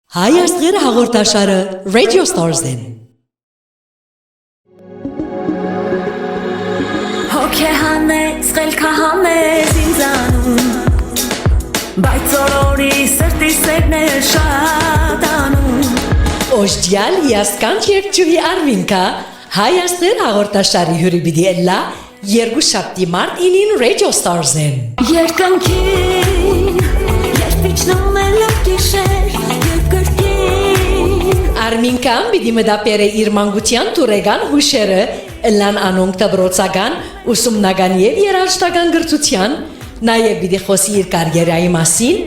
Հայ աստղերը հաղորդաշարը Radio Stars-ին։ Հոգեհանես, խելքահանես ինձանում, բայց օրորի սրտի սերներ շատանում։ Օժդյալ հիասքանչ երգչուհի Արմինկա Հայ աստղեր հաղորդաշարի հյուրի պիտի էլա երկուշաբթի մարտ 9-ին Radio Stars-ին։ Երկնքին, երբ իջնում է լույս եւ կրկին։ Արմինկան պիտի մտապերը իր մանկության տուրեգան հուշերը Լան անոնք դբրոցական, ուսումնական եւ երաժշտական գրթության, նաեւ պիտի խոսի իր կարիերայի մասին,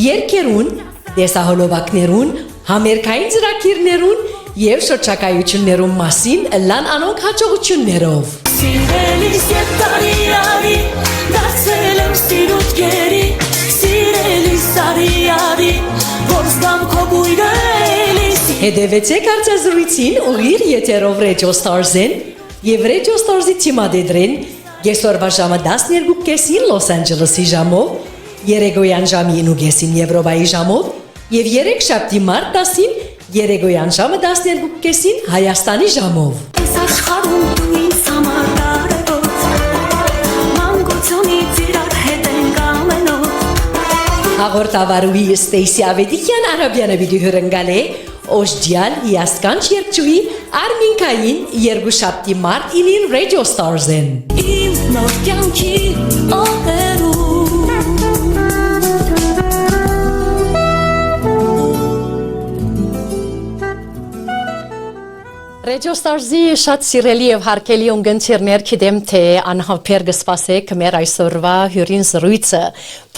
երգերուն, տեսահոլովակներուն, համերգային ծրագիրներուն եւ շրջակայություններուն մասին Լան անոնք հաջողություններով։ Սիրելիս եւ տարիարի, դարձել եմ սիրուտ գերի, սիրելիս արիարի, որ զգամ քո բույրը էլիս։ Հետևեցեք հարցազրույցին ուղիղ եթերով Radio Stars-ին եւ Radio Stars-ի թիմադեդրին գեսորվա ժամը 12:30 Լոս Անջելեսի ժամով, երեկոյան ժամը 9:30 Եվրոպայի ժամով եւ երեքշաբթի մարտ 10-ին երեկոյան ժամը 12:30 Հայաստանի ժամով։ Այս աշխարհում դու ինձ համար կարևոր, մանկությունից իրար հետ ենք ամենուր։ Հաղորդավարուհի Ստեյսի Ավետիքյան Արաբյանը պիտի հյուրընկալի Օժդյալ հիասքանչ երգչուհի Արմինկային երկուշաբթի մարտ 9-ին Radio Stars-ին։ Իմ նոր կյանքի օրերում Radio Stars-ի շատ սիրելի եւ հարգելի ունգընտիրներ գիտեմ թե անհապեր կսպասեք մեր այսօրվա հյուրին զրույցը,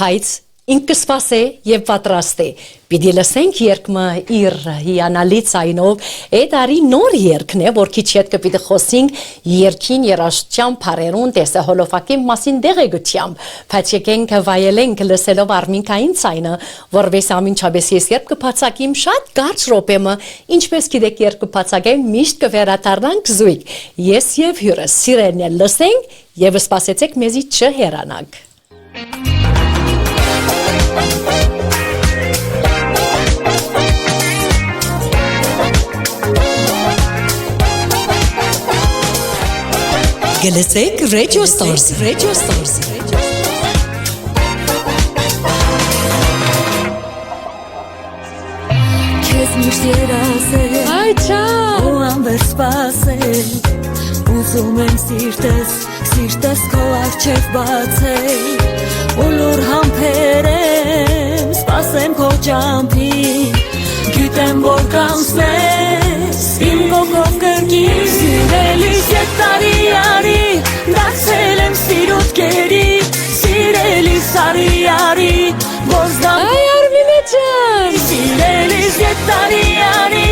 բայց ինքը սպասե եւ պատրաստ է։ Պիտի լսենք երգը իր հիանալի ցայնով, այդ արի նոր երգն է, որ քիչ հետ կպիտի խոսենք երգին երաժշտության բարերուն տեսահոլովակի մասին դեղեցությամբ, բայց եկենք վայելենք լսելով Արմինկային ցայնը, որպես ամենչապես ես երբ կբացակիմ շատ կարճ րոպեմը, ինչպես գիտեք երբ կբացակեմ միշտ կվերադառնանք զույգ։ Ես եւ հյուրս սիրելն է լսենք եւ սպասեցեք մեզի չհեռանանք։ Գլսեք Radio Stars, Radio Stars։ Քեզ միշտ երազել Այ չա։ ու անվեր սպասել, ուզում եմ սիրտես քո առջև բացել, ու լուր համբերեմ, սպասեմ քո ճամփին, գիտեմ որ կանցնես, իմ կողքով կրկին, սիրելիս ետ տարիարի, դարձել եմ սիրուտ գերի, սիրելիս արիարի, որ զգամ Այ Արմինե ջան։ Սիրելիս ետ տարիարի,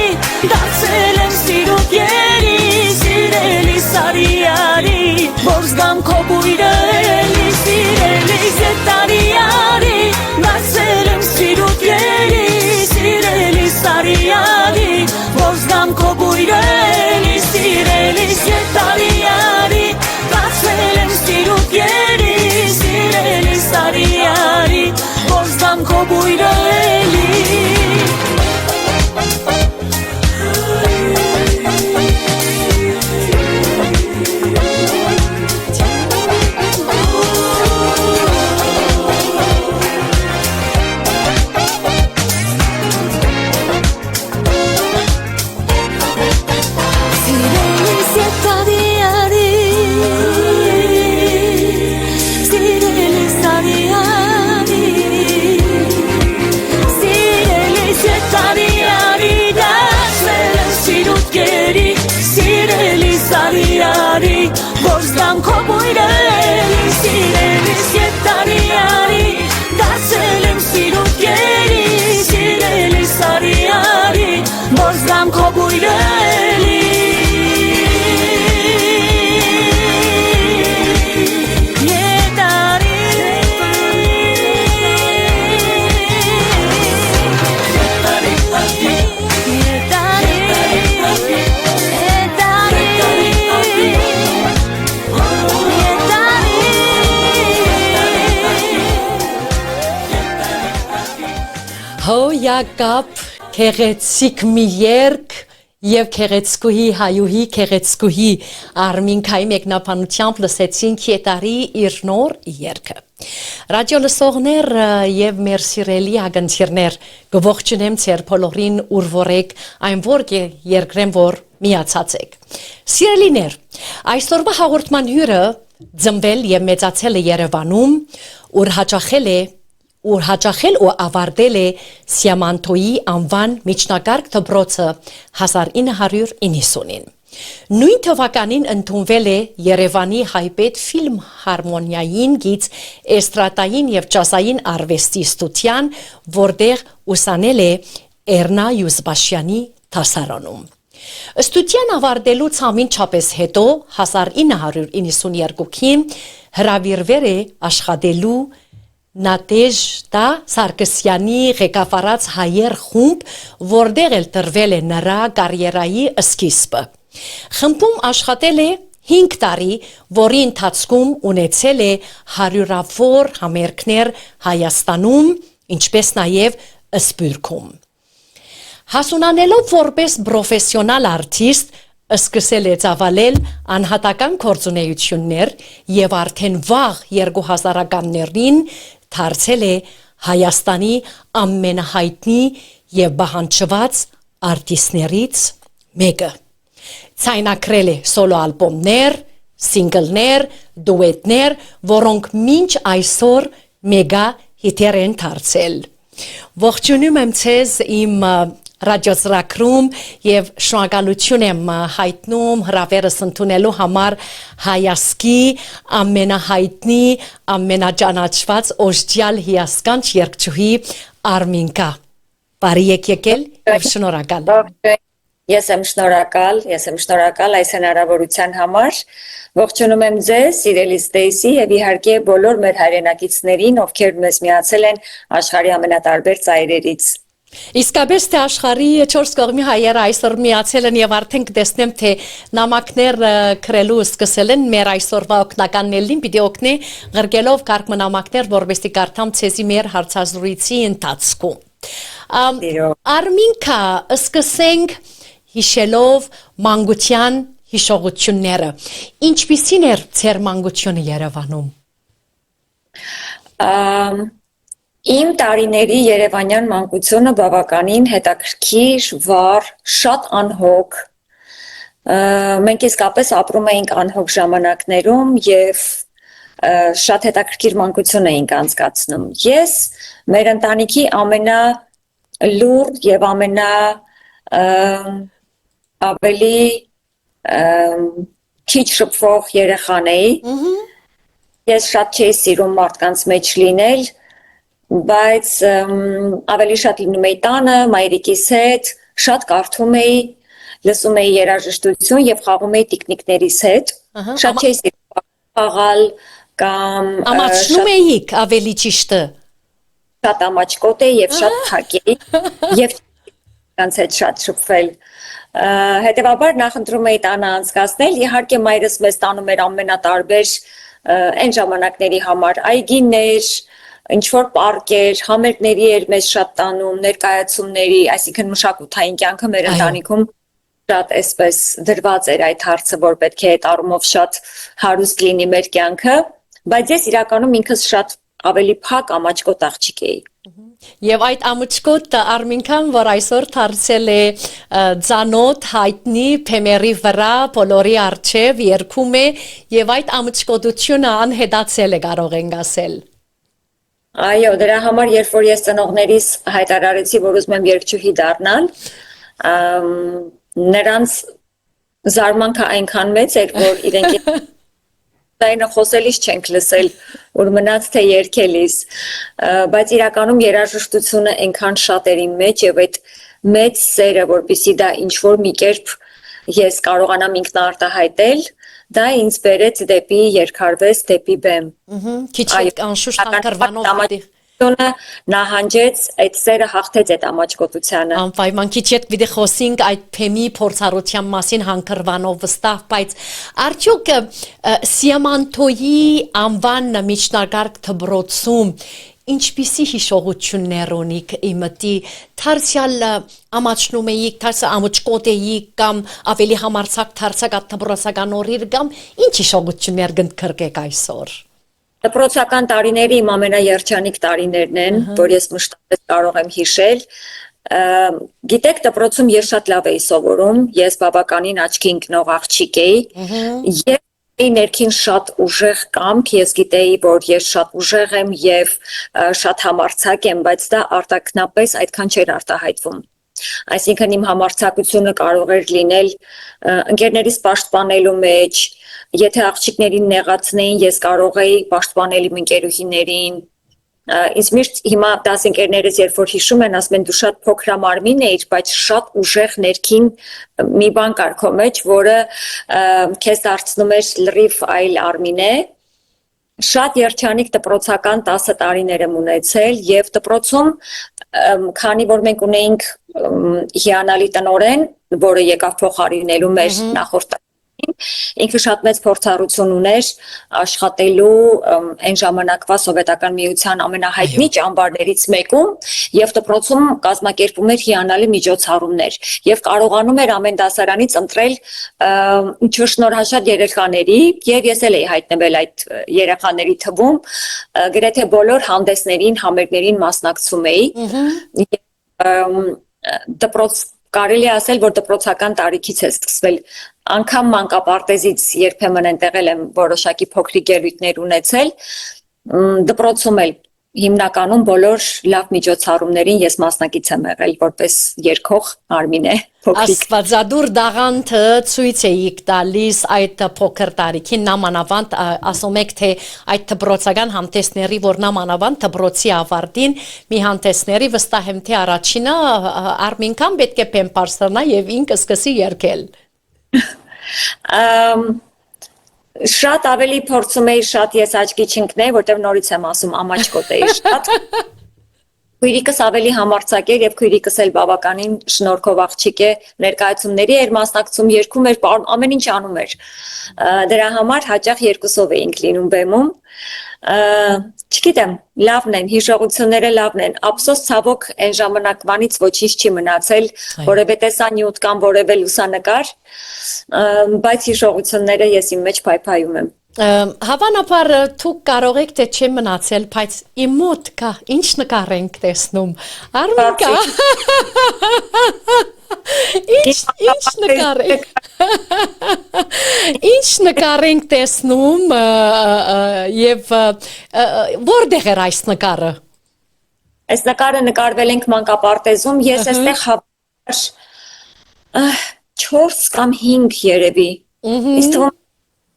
դարձել եմ սիրուտ գերի, սիրելիս արիարի, որ զգամ քո բույրը էլի, սիրելիս ետ տարիարի, դարձել եմ սիրուտ գերի, սիրելիս արիարի, որ զգամ քո բույրը էլի, սիրելիս ետ տարիարի, դարձել եմ սիրուտ գերի, սիրելիս արիարի, որ զգամ քո բույրը էլի։ Սիրելիս ետ տարիարի, սիրելիս արիարի, սիրելիս ետ տարիարի, դարձել եմ սիրուտ գերի, սիրելիս արիարի, որ զգամ քո բույրը էլի, սիրելիս ետ տարիարի, դարձել եմ սիրուտ գերի, սիրելիս արիարի, որ զգամ քո բույրը էլի։ Հո Յակապ Քեղեցիկ մի երգ եւ քեղեցկուհի հայուհի քեղեցկուհի Արմինքայի մեկնաբանությամբ լսեցինք Կետարի իր նոր երգը։ Ռադիո լսողներ եւ մեր սիրելի ագնտիրներ գողջունեմ ձեր բոլորին ուր որեք այն որ երգրեմ որ միացած եք։ Սիրելիներ, այսօրվա հաղորդման հյուրը ծնվել եւ մեծացել է Երևանում, ուր հաճախել ու ավարտել է Սիամանթոյի անվան միջնակարգ դպրոցը 1990-ին։ Նույն թվականին ընդունվել է Երևանի հայպետ ֆիլմ հարմոնիային գիծ էստրադային եւ ջազային արվեստի ստուդիան, որտեղ ուսանել է Էռնա Յուզբաշյանի դասարանում։ Ստուդիան ավարտելուց ամենչապես հետո 1992-ին հրավիրվել է աշխատելու Նատեժդա Սարգսյանի ղեկավարած հայեր խումբ, որտեղ էլ տրվել է նրա կարիերայի սկիզբը։ Խմբում աշխատել է 5 տարի, որի ընթացքում ունեցել է հարյուրավոր համերգներ Հայաստանում, ինչպես նաև Սփյուռքում։ Հասունանելով որպես պրոֆեսիոնալ արտիստ, սկսել է ծավալել անհատական գործունեություններ եւ արդեն վաղ 2000-ականներին դարձել է Հայաստանի ամենահայտնի եւ բանջված արտիստներից մեկը։ Ցայնակրել է սոլո ալբոմներ, սինգլներ, դուետներ, որոնք մինչ այսօր մեգա հիթեր են դարձել։ Ողջունում եմ ձեզ իմ ռադիոծրագրում եւ շնորհակալություն եմ հայտնում հրավերս ընդունելու համար հայասկի ամենահայտնի ամենաճանաչված օժտյալ հիասքանչ երգչուհի Արմինկա։ Բարի եկել եւ շնորհակալ։ Ես եմ շնորհակալ այս հնարավորության համար։ Ողջունում եմ ձեզ, սիրելի Ստեյսի եւ իհարկե բոլոր մեր հայրենակիցներին, ովքեր մեզ միացել են աշխարհի ամենատարբեր ծայրերից։ Իսկապես թե աշխարհի 4 կողմի հայերը այսօր միացել են եւ արդեն կտեսնեմ թե նամակներ քրելու սկսել են մեր այսօրվա օգնականներին պիտի օգնի ղրկելով կարգ նամակներ որովհետեւ կարդամ ցեզի մեր հարցազրույցի ընթացքում։ Արմինկա, սկսենք հիշելով մանկության հիշողությունները։ Ինչպիսին էր ձեր մանկությունը Երևանում։ Իմ տարիների երևանյան մանկությունը բավականին հետաքրքիր, վառ, շատ անհոգ։ Մենք իսկապես ապրում էինք անհոգ ժամանակներում եւ շատ հետաքրքիր մանկություն էինք անցկացնում։ Ես մեր ընտանիքի ամենալուր եւ ավելի քիչ շփվող երեխան էի։ Ես շատ չէի սիրում մարդկանց մեջ լինել, բայց ավելի շատ լինում էի տանը, մայրիկիս հետ, շատ կարդում էի, լսում էի երաժշտություն եւ խաղում էի տիկնիկներիս հետ։ Շատ չէի սիրում խաղալ կամ ամաչնում էիք ավելի ճիշտը։ Շատ ամաչկոտ էի եւ շատ թակ էի եւ կանց հետ շատ շփվել։ Հետևաբար նախընտրում էի տանը անցկացնել, իհարկե մայրս մեզ տանում էր ամենատարբեր այն ժամանակների համար այգիներ, ինչ-որ պարկեր, համերգների էր մեզ շատ տանում, ներկայացումների, այսինքն մշակութային կյանքը մեր ընտանիքում շատ այսպես դրված էր այդ հարցը, որ պետք է այդ առումով շատ հարուստ լինի մեր կյանքը, բայց ես իրականում ինքս շատ ավելի փակ ամաչկոտ աղջիկ էի։ Եվ այդ ամաչկոտ Արմինկան, որ այսօր դարձել է ծանոթ հայտնի փեմերի վրա բոլորի առջև երգում է եւ այդ ամաչկոտությունը անհետացել է կարող ենք ասել։ Այո, դրա համար երբ որ ես ծնողներիս հայտարարեցի, որ ուզում եմ երգչուհի դառնալ, նրանց զարմանքը այնքան մեծ էր, որ իրենք Դայնը խոսելիս չենք լսել, որ մնաց թե երգելիս, բայց իրականում երաժշտությունը այնքան շատ էր իմ մեջ եւ այդ մեծ սերը, որպեսզի դա ինչ-որ մի կերպ ես կարողանամ ինքնարտահայտել, դա ինձ բերեց դեպի երգարվեստ, դեպի բեմ։ Քիչ անշուշտ հանգրվանով նահանջեց այդ սերը հաղթեց այդ ամաչկոտությանը։ Անպայման քիչ հետ պիտի խոսենք այդ փեմի փորձառության մասին հանգրվանով վստահ, բայց արդյոք Սիամանթոյի անվան միջնակարգ դպրոցում ինչպիսի հիշողություններ ունիք իմտի դարձյալ ամաչնում էիք, դարձյալ ամոճկոտեիք կամ ավելի համարցակ դարձակ ատբրոսական օրիր կամ ինչ հիշողություններ գտնկրկեք այսօր։ Դպրոցական տարիների իմ ամենաերջանիկ տարիներն են, որ ես մշտապես կարող եմ հիշել։ Գիտեք, դպրոցում ես շատ լավ էի սովորում, ես բավականին աչքի ընկնող աղջիկ էի, եւ ներքին շատ ուժեղ կամք, ես գիտեի, որ ես շատ ուժեղ եմ եւ շատ համարձակ եմ, բայց դա արտաքնապես այդքան չէր արտահայտվում։ Այսինքն իմ համարձակությունը կարող էր լինել ընկերներիս պաշտպանելու մեջ, եթե աղջիկներին նեղացնեին, ես կարող էի պաշտպանել իմ ընկերուհիներին։ Ինձ միշտ հիմա դասընկերներս երբ որ հիշում են, ասում են դու շատ փոքրամարմին էիր, բայց շատ ուժեղ ներքին մի բան կար քո մեջ, որը քեզ դարձնում էր լրիվ այլ Արմինե։ Շատ երջանիկ դպրոցական 10 տարիներ եմ ունեցել եւ դպրոցում քանի որ մենք ունեինք հիանալի տնօրեն, որը եկավ փոխարինելու մեր նախորդ ինքը շատ մեծ փորձառություն ուներ աշխատելու այն ժամանակվա սովետական միության ամենահայտնի ճամբարներից մեկում եւ դպրոցում կազմակերպում էր հիանալի միջոցառումներ եւ կարողանում էր ամեն դասարանից ընտրել շնորհաշատ երեխաների եւ ես էլ էի հայտնվել այդ երեխաների թվում գրեթե բոլոր հանդեսներին, համերգներին մասնակցում էի դպրոց Կարելի է ասել, որ դպրոցական տարիքից է սկսվել, անգամ մանկապարտեզից երբեմն ընտեղել եմ որոշակի փոքրիկ ելույթներ ունեցել, դպրոցում էլ հիմնականում բոլոր լավ միջոցառումներին ես մասնակից եմ եղել, որպես երգող Արմինե փոքրիկ։ Աստվածադուր դաղանթը ցույց էիք տալիս այդ փոքր տարիքին նամանավանդ ասում եք թե այդ դպրոցական համտեսների որ նամանավանդ դպրոցի ավարտին մի համտեսների վստահ եմ թե առաջինը Արմինքան պետք է պեմպարսնա եւ ինքը սկսի երգել։ Շատ ավելի փորձում էի շատ ես աչքի չընկնեի, որտեղ նորից եմ ասում ամաչկոտ էի շատ։ Քույրիկս ավելի համարձակ էր եւ քույրիկս էլ բավականին շնորհքով աղջիկ է, ներկայացումների էր մասնակցում, երգում էր, ամեն ինչ անում էր։ Դրա համար հաճախ երկուսով էինք լինում բեմում։ Չգիտեմ, լավն են, հիշողությունները լավն են, ափսոս ցավոք այն ժամանակվանից ոչինչ չի մնացել, որևէ տեսանյութ կամ որևէ լուսանկար, բայց հիշողությունները ես իմ մեջ փայփայում եմ։ Հավանաբար դուք կարող եք թե չեմ մնացել, բայց իմ մոտ կա, ինչ նկար ենք տեսնում, Արմինկա, ինչ նկար ենք տեսնում և որտեղ էր այս նկարը։ Այս նկարը նկարվել ենք մանկապարտեզում, ես այստեղ հավանաբար 4 կամ 5 երևի, իսկ թվում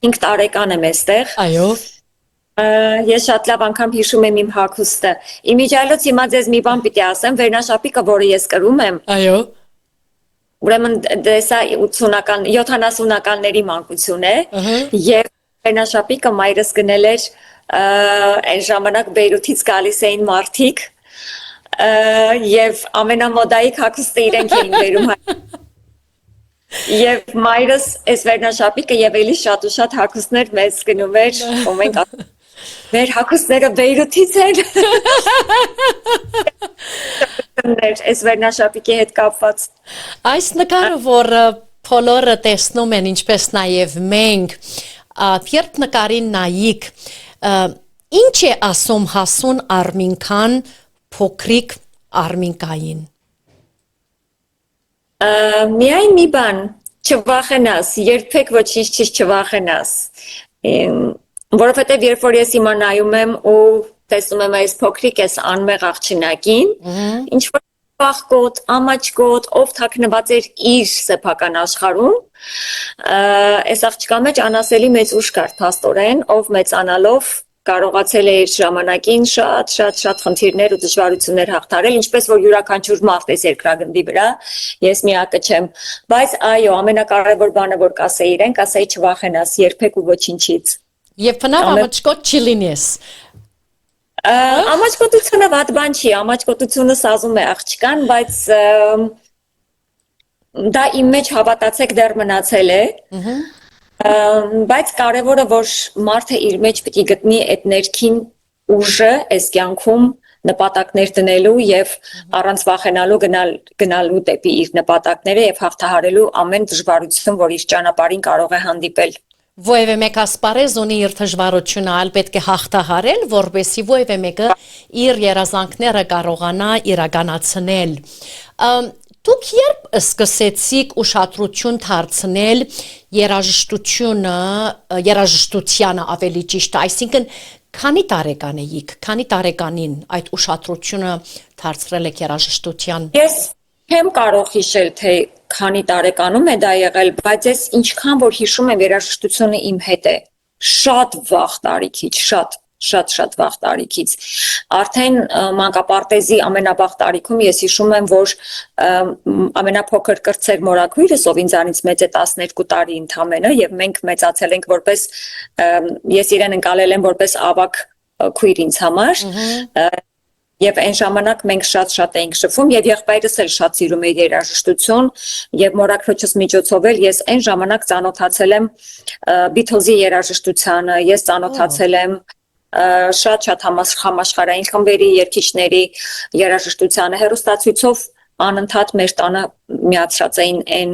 5 տարեկան եմ այստեղ։ Այո։ Ես շատ լավ անգամ հիշում եմ իմ հագուստը։ Իմիջիայլոց հիմա ձեզ մի բան պիտի ասեմ, վերնաշապիկը, որը ես կրում եմ։ Այո։ Ուրեմն դեսա 80-ական, 70-ականների մանկություն է եւ վերնաշապիկը մայրս գնել էր այն ժամանակ Բեյրութից գալիս էին մարդիկ եւ ամենամոդայիկ հագուստը իրենք էին բերում Եվ մայրս այս վերնաշապիկը եւ էլի շատ ու շատ հագուստներ մեզ գնում էր, ու մենք մեր հագուստները Բեյրութից են։ Այս վերնաշապիկի հետ կապված։ Այս նկարը, որ բոլորը տեսնում են, ինչպես նաեւ մենք, երբ նկարին նայիկ, ինչ է ասում հասուն Արմինքան փոքրիկ Արմինկային։ Միայն մի բան, չվախենաս, երբեք ոչինչ չվախենաս, որովհետև երբ որ ես հիմա նայում եմ ու տեսնում եմ այս փոքրիկ այս անմեղ աղջնակին, ինչ որ վախկոտ, ամաչկոտ, ով թաքնված էր իր սեփական աշխարհում, այս աղջկա մեջ անասելի մեծ ուժ կար փաստորեն, ով մեծանալով կարողացել է իր ժամանակին շատ խնդիրներ ու դժվարություններ հաղթարել, ինչպես որ յուրաքանչյուր մարդ է երկրագնդի վրա, ես միակը չեմ, բայց այո, ամենակարևոր բանը որ կասեի իրեն, կասեի չվախենաս երբեք ու ոչինչից։ Եվ բնավ ամաչկոտ չի լինես։ Ամաչկոտությունը վատ բան չի, ամաչկոտությունը սազում է աղջկան, բայց դա իմ մեջ հավատացեք դեռ մնացել է։ Բայց կարևորը որ մարդը իր մեջ պիտի գտնի այդ ներքին ուժը այս կյանքում նպատակներ դնելու եւ առանց վախենալու գնալու դեպի իր նպատակները եւ հաղթահարելու ամեն դժվարություն, որ իր ճանապարհին կարող է հանդիպել։ Որևէ մեկ ասպարեզ ունի իր դժվարությունը, այլ պետք է հաղթահարել, որպեսզի որևէ մեկը իր երազանքները կարողանա իրականացնել։ Դուք երբ սկսեցիք ուշադրություն դարձնել երաժշտությանը ավելի ճիշտ, այսինքն քանի տարեկան էիք, քանի տարեկանին այդ ուշադրությունը դարձրել եք երաժշտության։ Ես չեմ կարող հիշել, թե քանի տարեկանում է դա եղել, բայց ես ինչքան որ հիշում եմ, երաժշտությունը իմ հետ է շատ վաղ տարիքից, շատ վաղ տարիքից։ Արդեն մանկապարտեզի ամենավաղ տարիքում ես հիշում եմ, որ ամենափոքր կրտսեր մորաքույրս, ով ինձանից մեծ է 12 տարի ընդամենը, եւ մենք մեծացել ենք որպես ես իրեն ընկալել եմ որպես ավագ քույր ինձ համար։ Եվ այն ժամանակ մենք շատ էինք շփվում եւ եղբայրս էլ շատ սիրում էր երաժշտություն եւ մորաքրոջս միջոցով էլ ես այն ժամանակ ծանոթացել եմ Beatles-ի երաժշտությանը, ես ծանոթացել եմ շատ համաշխարհային խմբերի երգիչների երաժշտությանը, հեռուստացույցով անընդհատ մեր տանը միացած էին այն,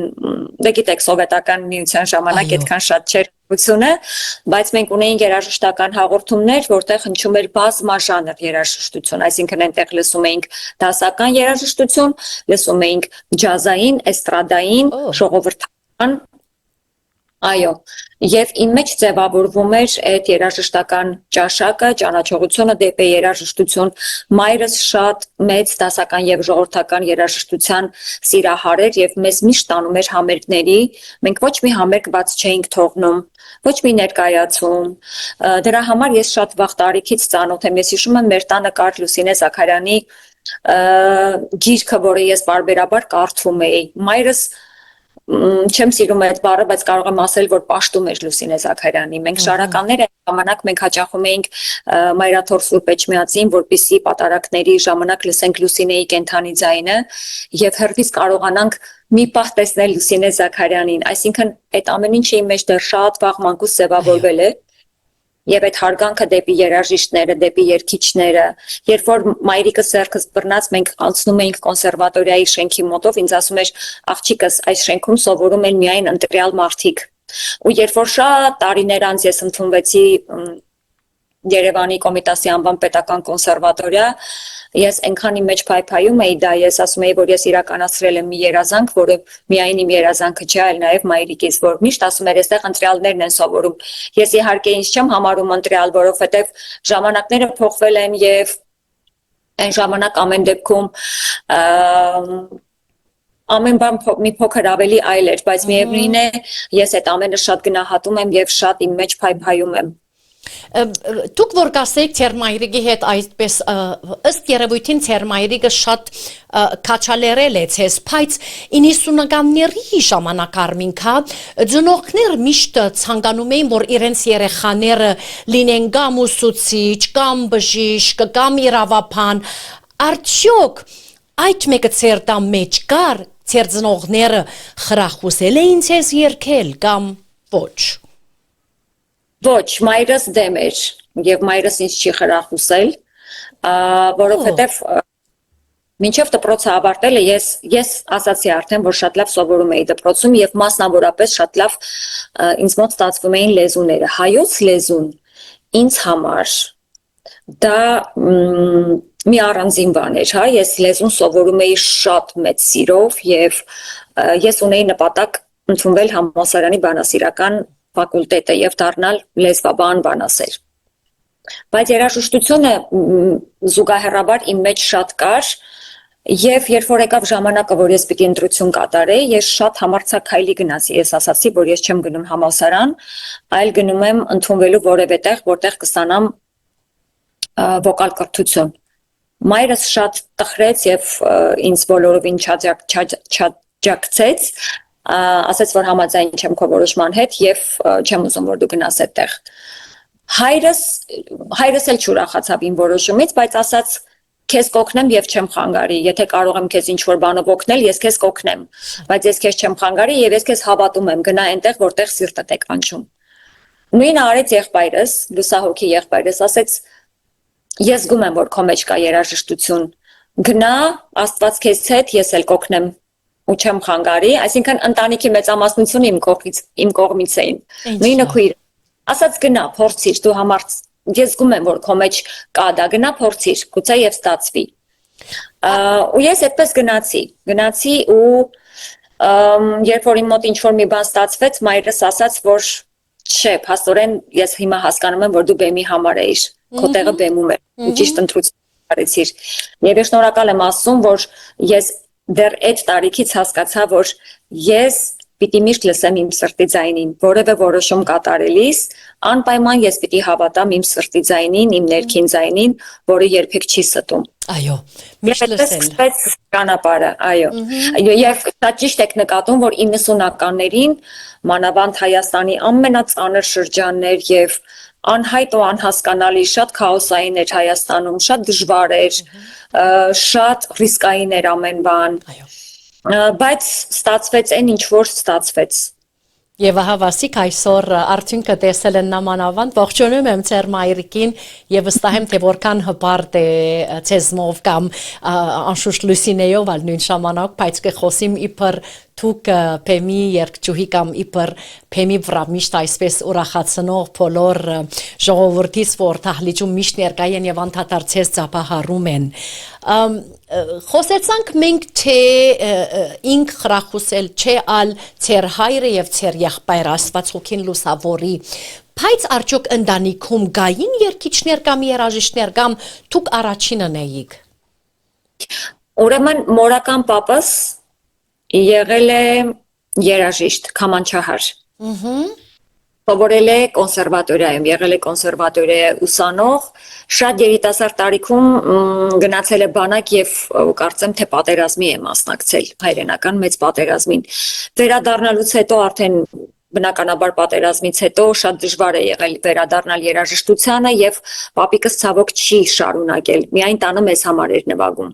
դե գիտեք, սովետական միության ժամանակ այդքան շատ չէր ությունը, բայց մենք ունեինք երաժշտական հաղորդումներ, որտեղ հնչում էր բազմաժանր երաժշտություն, այսինքն այնտեղ լսում էինք դասական երաժշտություն, լսում էինք ջազային, էստրադային, ժողովրդական, այո, եւ իմ մեջ ձևավորվում էր այդ երաժշտական ճաշակը, ճանաչողությունը դեպի երաժշտություն, մայրս շատ մեծ դասական եւ ժողովրդական երաժշտության սիրահար էր եւ մեզ միշտ տանում էր համերգների, մենք ոչ մի համերգ բաց չէինք թողնում, ոչ մի ներկայացում, դրա համար ես շատ վաղ տարիքից ծանոթ եմ, ես հիշում եմ մեր տանը կար Լուսինե Զաքարյանի գիրքը, որը ես բարբերաբար կարդում էի, մայրս չեմ սիրում այդ բառը, բայց կարող եմ ասել, որ պաշտում էր Լուսինե Զաքարյանի։ Մենք շարականներ այն ժամանակ մենք հաճախում էինք Մայրաթոր Սուրբ Էջմիածին, որպեսզի պատարագների ժամանակ լսենք Լուսինեի կենդանի ձայնը եւ հերթից կարողանանք մի պահ տեսնել Լուսինե Զաքարյանին, այսինքն այդ ամեն ինչը իմ մեջ դեռ շատ վաղ մանկուց ձևավորվել է։ Եվ այդ հարգանքը դեպի երաժիշտները, դեպի երգիչները, երբ որ մայրիկս ձեռքս բռնած մենք անցնում էինք կոնսերվատորիայի շենքի մոտով, ինձ ասում էր աղջիկս, այս շենքում սովորում են միայն ընտրյալ մարդիկ։ Ու երբ որ շատ տարիներ անց ես ընդունվեցի Երևանի Կոմիտասի անվան պետական կոնսերվատորիա, ես այնքան իմ մեջ փայփայում էի դա, ես ասում էի, որ ես իրականացրել եմ մի երազանք, որը միայն իմ երազանքը չէ, այլ նաև մայրիկից, որ միշտ ասում էր, այստեղ ընտրյալներն են սովորում։ Ես իհարկե ինձ չեմ համարում ընտրյալ, որովհետև ժամանակները փոխվել են եւ այն ժամանակ ամեն դեպքում ամեն բան մի փոքր ավելի այլ էր, բայց միևնույն է, ես այդ ամենը շատ գնահատում եմ եւ շատ իմ մեջ փայփայում եմ։ Դուք որ կասեիք ձեր մայրիկի հետ այդպես ըստ երևույթին ձեր մայրիկը շատ քաչալերել է ցես, բայց 90-ականների ժամանակարմինքա ծնողներ միշտ ցանկանում էին, որ իրենց երեխաները լինեն կամ ուսուցիչ, կամ բժիշկ, կամ իրավապան, արդյոք այդ մեկը ձեր տան մեջ կար, ձեր ծնողները խրախուսել էին ձեզ երգել կամ ոչ։ Ոչ, մայրս դեմ էր եւ մայրս ինձ չի խրախուսել, որովհետեւ մինչեւ դպրոցը ավարտելը ես ասացի արդեն, որ շատ լավ սովորում էի դպրոցում եւ մասնավորապես շատ լավ ինձ մոտ ստացվում էին լեզուները, հայոց լեզուն ինձ համար դա մի առանձին բան էր, հա, ես լեզուն սովորում էի շատ մեծ սիրով եւ ես ունեի նպատակ ընդունվել համալսարանի բանասիրական ֆակուլտետը եւ դառնալ լեզվաբան բանասեր։ Բայց երաժշտությունը զուգահեռաբար իմ մեջ շատ կար եւ երբ որ եկավ ժամանակը, որ ես պիտի ընտրություն կատարեի, ես շատ համարձակայլի գնացի, ես ասացի, որ ես չեմ գնում համալսարան, այլ գնում եմ ընդունվելու որևէ տեղ, որտեղ կստանամ վոկալ կրթություն։ Մայրս շատ տխրեց եւ ինձ բոլորովին չաջակցեց, ասաց, որ համաձայն չեմ քո որոշման հետ եւ չեմ ուզում, որ դու գնաս այդտեղ։ Հայրս էլ չուրախացավ իմ որոշումից, բայց ասաց, քեզ կօգնեմ եւ չեմ խանգարի, եթե կարող եմ քեզ ինչ-որ բանով օգնել, ես քեզ կօգնեմ, բայց ես քեզ չեմ խանգարի եւ ես քեզ հավատում եմ, գնա այնտեղ, որտեղ սիրտդ է կանչում։ Նույնը արեց եղբայրս, լուսահոգի եղբայրս, ասեց, ես զգում եմ, որ քո մեջ կա երաժշտություն, գնա, Աստված քեզ հետ, ես էլ կօգնեմ ու չեմ խանգարի, այսինքն ընտանիքի մեծամասնությունը իմ կողմից էին։ Նույնը քույր, ասած գնա, փորձիր, դու համար ես զգում եմ, որ քո մեջ կա դա, գնա, փորձիր, գուցե եւ ստացվի։ Ու ես այդպես գնացի ու երբ որ իմ մոտ ինչ որ մի բան ստացվեց, մայրս ասաց, որ չէ, փաստորեն ես հիմա հասկանում եմ, որ դու բեմի համար ես, քո տեղը բեմում է, ու ճիշտ ընտրություն արեցիր։ Եվ ես շնորհակալ եմ Աստծուն, որ ես դեռ այդ տարիքից հասկացա, որ ես պիտի միշտ լսեմ իմ սրտի ձայնին, որևէ որոշում կատարելիս, անպայման ես պիտի հավատամ իմ սրտի ձայնին, իմ ներքին ձայնին, որը երբեք չի ստում։ Այո, միշտ լսել։ Ճանապարհը, այո։ Եվ դա ճիշտ եք նկատում, որ 90-ականներին մանավանդ Հայաստանի ամենածանր շրջաններ եւ անհայտ ու անհասկանալի շատ քաոսային էր Հայաստանում, շատ դժվար էր, շատ ռիսկային էր ամեն բան։ Այո։ Բայց ստացվեց այն ինչ որ ստացվեց։ Եվ հավասիկ այսօր արդյունքը տեսել են նամանավանդ, ողջունում եմ ձեր մայրիկին եւ վստահ եմ թե որքան հպարտ է ցեզմով կամ անշուշտ Լուսինեով ալ նույն ժամանակ, բայց կխոսիմ իբր թուք փեմի երկչուհի կամ իբր փեմի վրա միշտ այսպես ուրախացնող բոլոր ժողովրդից որ թահլիճում միշտ ներկայ են եւ անդադար ցես ծափահարում են։ Խոսեցանք մենք թե ինք խրախուսել չէ ալ ցեր հայրը եւ ցեր եղբայրը Աստված հոգին լուսավորի, բայց արդյոք ընտանիքում գային երգիչներ կամ երաժիշտներ կամ դուք առաջինն էիք։ Ուրեմն մորական պապս եղել է երաժիշտ, քամանչահար։ Սովորել է կոնսերվատորիայում, եղել է կոնսերվատորիայի ուսանող, շատ երիտասարդ տարիքում գնացել է բանակ եւ կարծեմ թե պատերազմի է մասնակցել, հայրենական մեծ պատերազմին։ Վերադառնալուց հետո արդեն բնականաբար պատերազմից հետո շատ դժվար է եղել վերադառնալ երաժշտությանը եւ պապիկս ցավոք չի շարունակել, միայն տանը մեզ համար էր նվագում։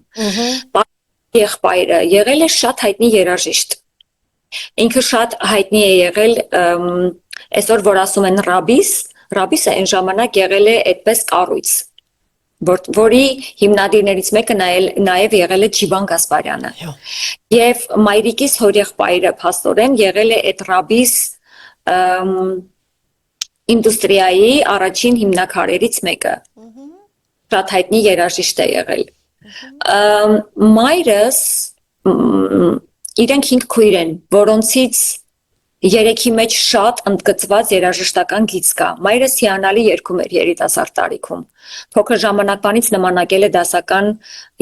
Եղբայրը եղել է շատ հայտնի երաժիշտ։ Ինքը շատ հայտնի է եղել, այսօր որ ասում են ռաբիսը այն ժամանակ եղել է այդպես կառույց, որի հիմնադիրներից մեկը նաև եղել է Ջիվան Գասպարյանը։ Եվ մայրիկիս հորեղբայրը փաստորեն եղել է այդ ռաբիս ինդուստրիայի առաջին հիմնաքարերից մեկը։ Շատ հայտնի երաժիշտ է եղել։ Մայրս իրենք 5 քույր են, որոնցից 3-ի մեջ շատ ընդգծված երաժշտական գիծ կա։ Մայրս հիանալի երգում էր երիտասարդ տարիքում։ Փոքր ժամանակվանից նմանակել է դասական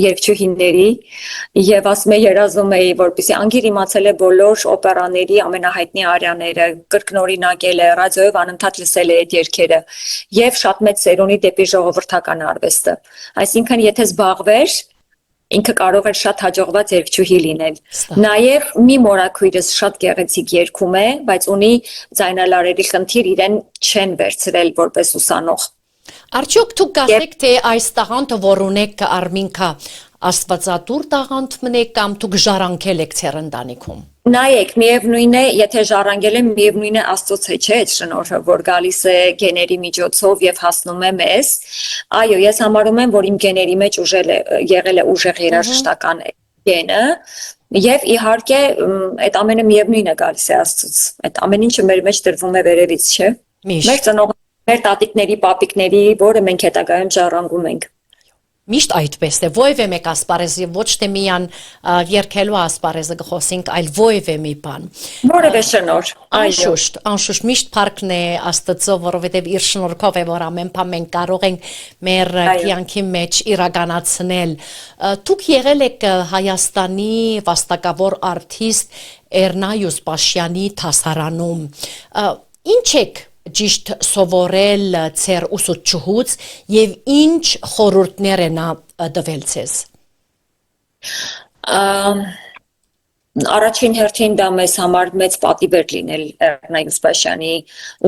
երգչուհիների եւ ասում է երազում էի, որպեսզի անգիր իմացել է բոլոր օպերաների ամենահայտնի արիաները, կրկնօրինակել է, ռադիոյով անընդհատ լսել է այդ երգերը եւ շատ մեծ սեր ունի դեպի ժողովրդական արվեստը։ Այսինքն եթե զբաղվեր ինքը կարող էր շատ հաջողված երգչուհի լինել։ Նաև մի մորաքույրս շատ գեղեցիկ երգում է, բայց ունի ձայնալարերի խնդիր, իրեն չեն վերցրել որպես ուսանող։ Արդյոք դուք գասեք թե այս տաղանդը որ ունեք Արմինկա աստվածատուր տաղանդ մնեք կամ դուք ժառանգել եք ձեր ընտանիքում։ Նայեք, միևնույն է, եթե ժառանգել եմ, միևնույն է Աստծոց է, չէ, այդ շնորհը, որ գալիս է գեների միջոցով եւ հասնում է մեզ։ Այո, ես համարում եմ, որ իմ գեների մեջ եղել է ուժեղ երաժշտական գենը եւ իհարկե այդ ամենը միևնույն է գալիս է Աստծոց։ Այդ ամեն ինչը մեր մեջ դրվում է վերևից, չէ։ Մեր ծնող, մեր տատիկների, պապիկների, որը մենք հետագայում ժառանգում ենք։ Միշտ այդպես է, ովևէ մեկ ասպարեզ եւ ոչ թե միան երկելու ասպարեզը գխոսենք, այլ ովևէ մի բան։ Որևէ շնորհ, այո։ Անշուշտ միշտ փառքն է Աստծո, որովհետեւ իր շնորհքով է որ ամեն բան մենք կարող ենք մեր կյանքի մեջ իրականացնել։ Դուք եղել եք Հայաստանի վաստակավոր արտիստ Էրնայուս Պաշյանի դասարանում։ Ինչ եք ճիշտ սովորել ձեր ուսուցչուհուց եւ ինչ խորհուրդներ են տվել ձեզ։ Առաջին հերթին դա մեզ համար մեծ պատիվ էր լինել Էրնայուս Պաշյանի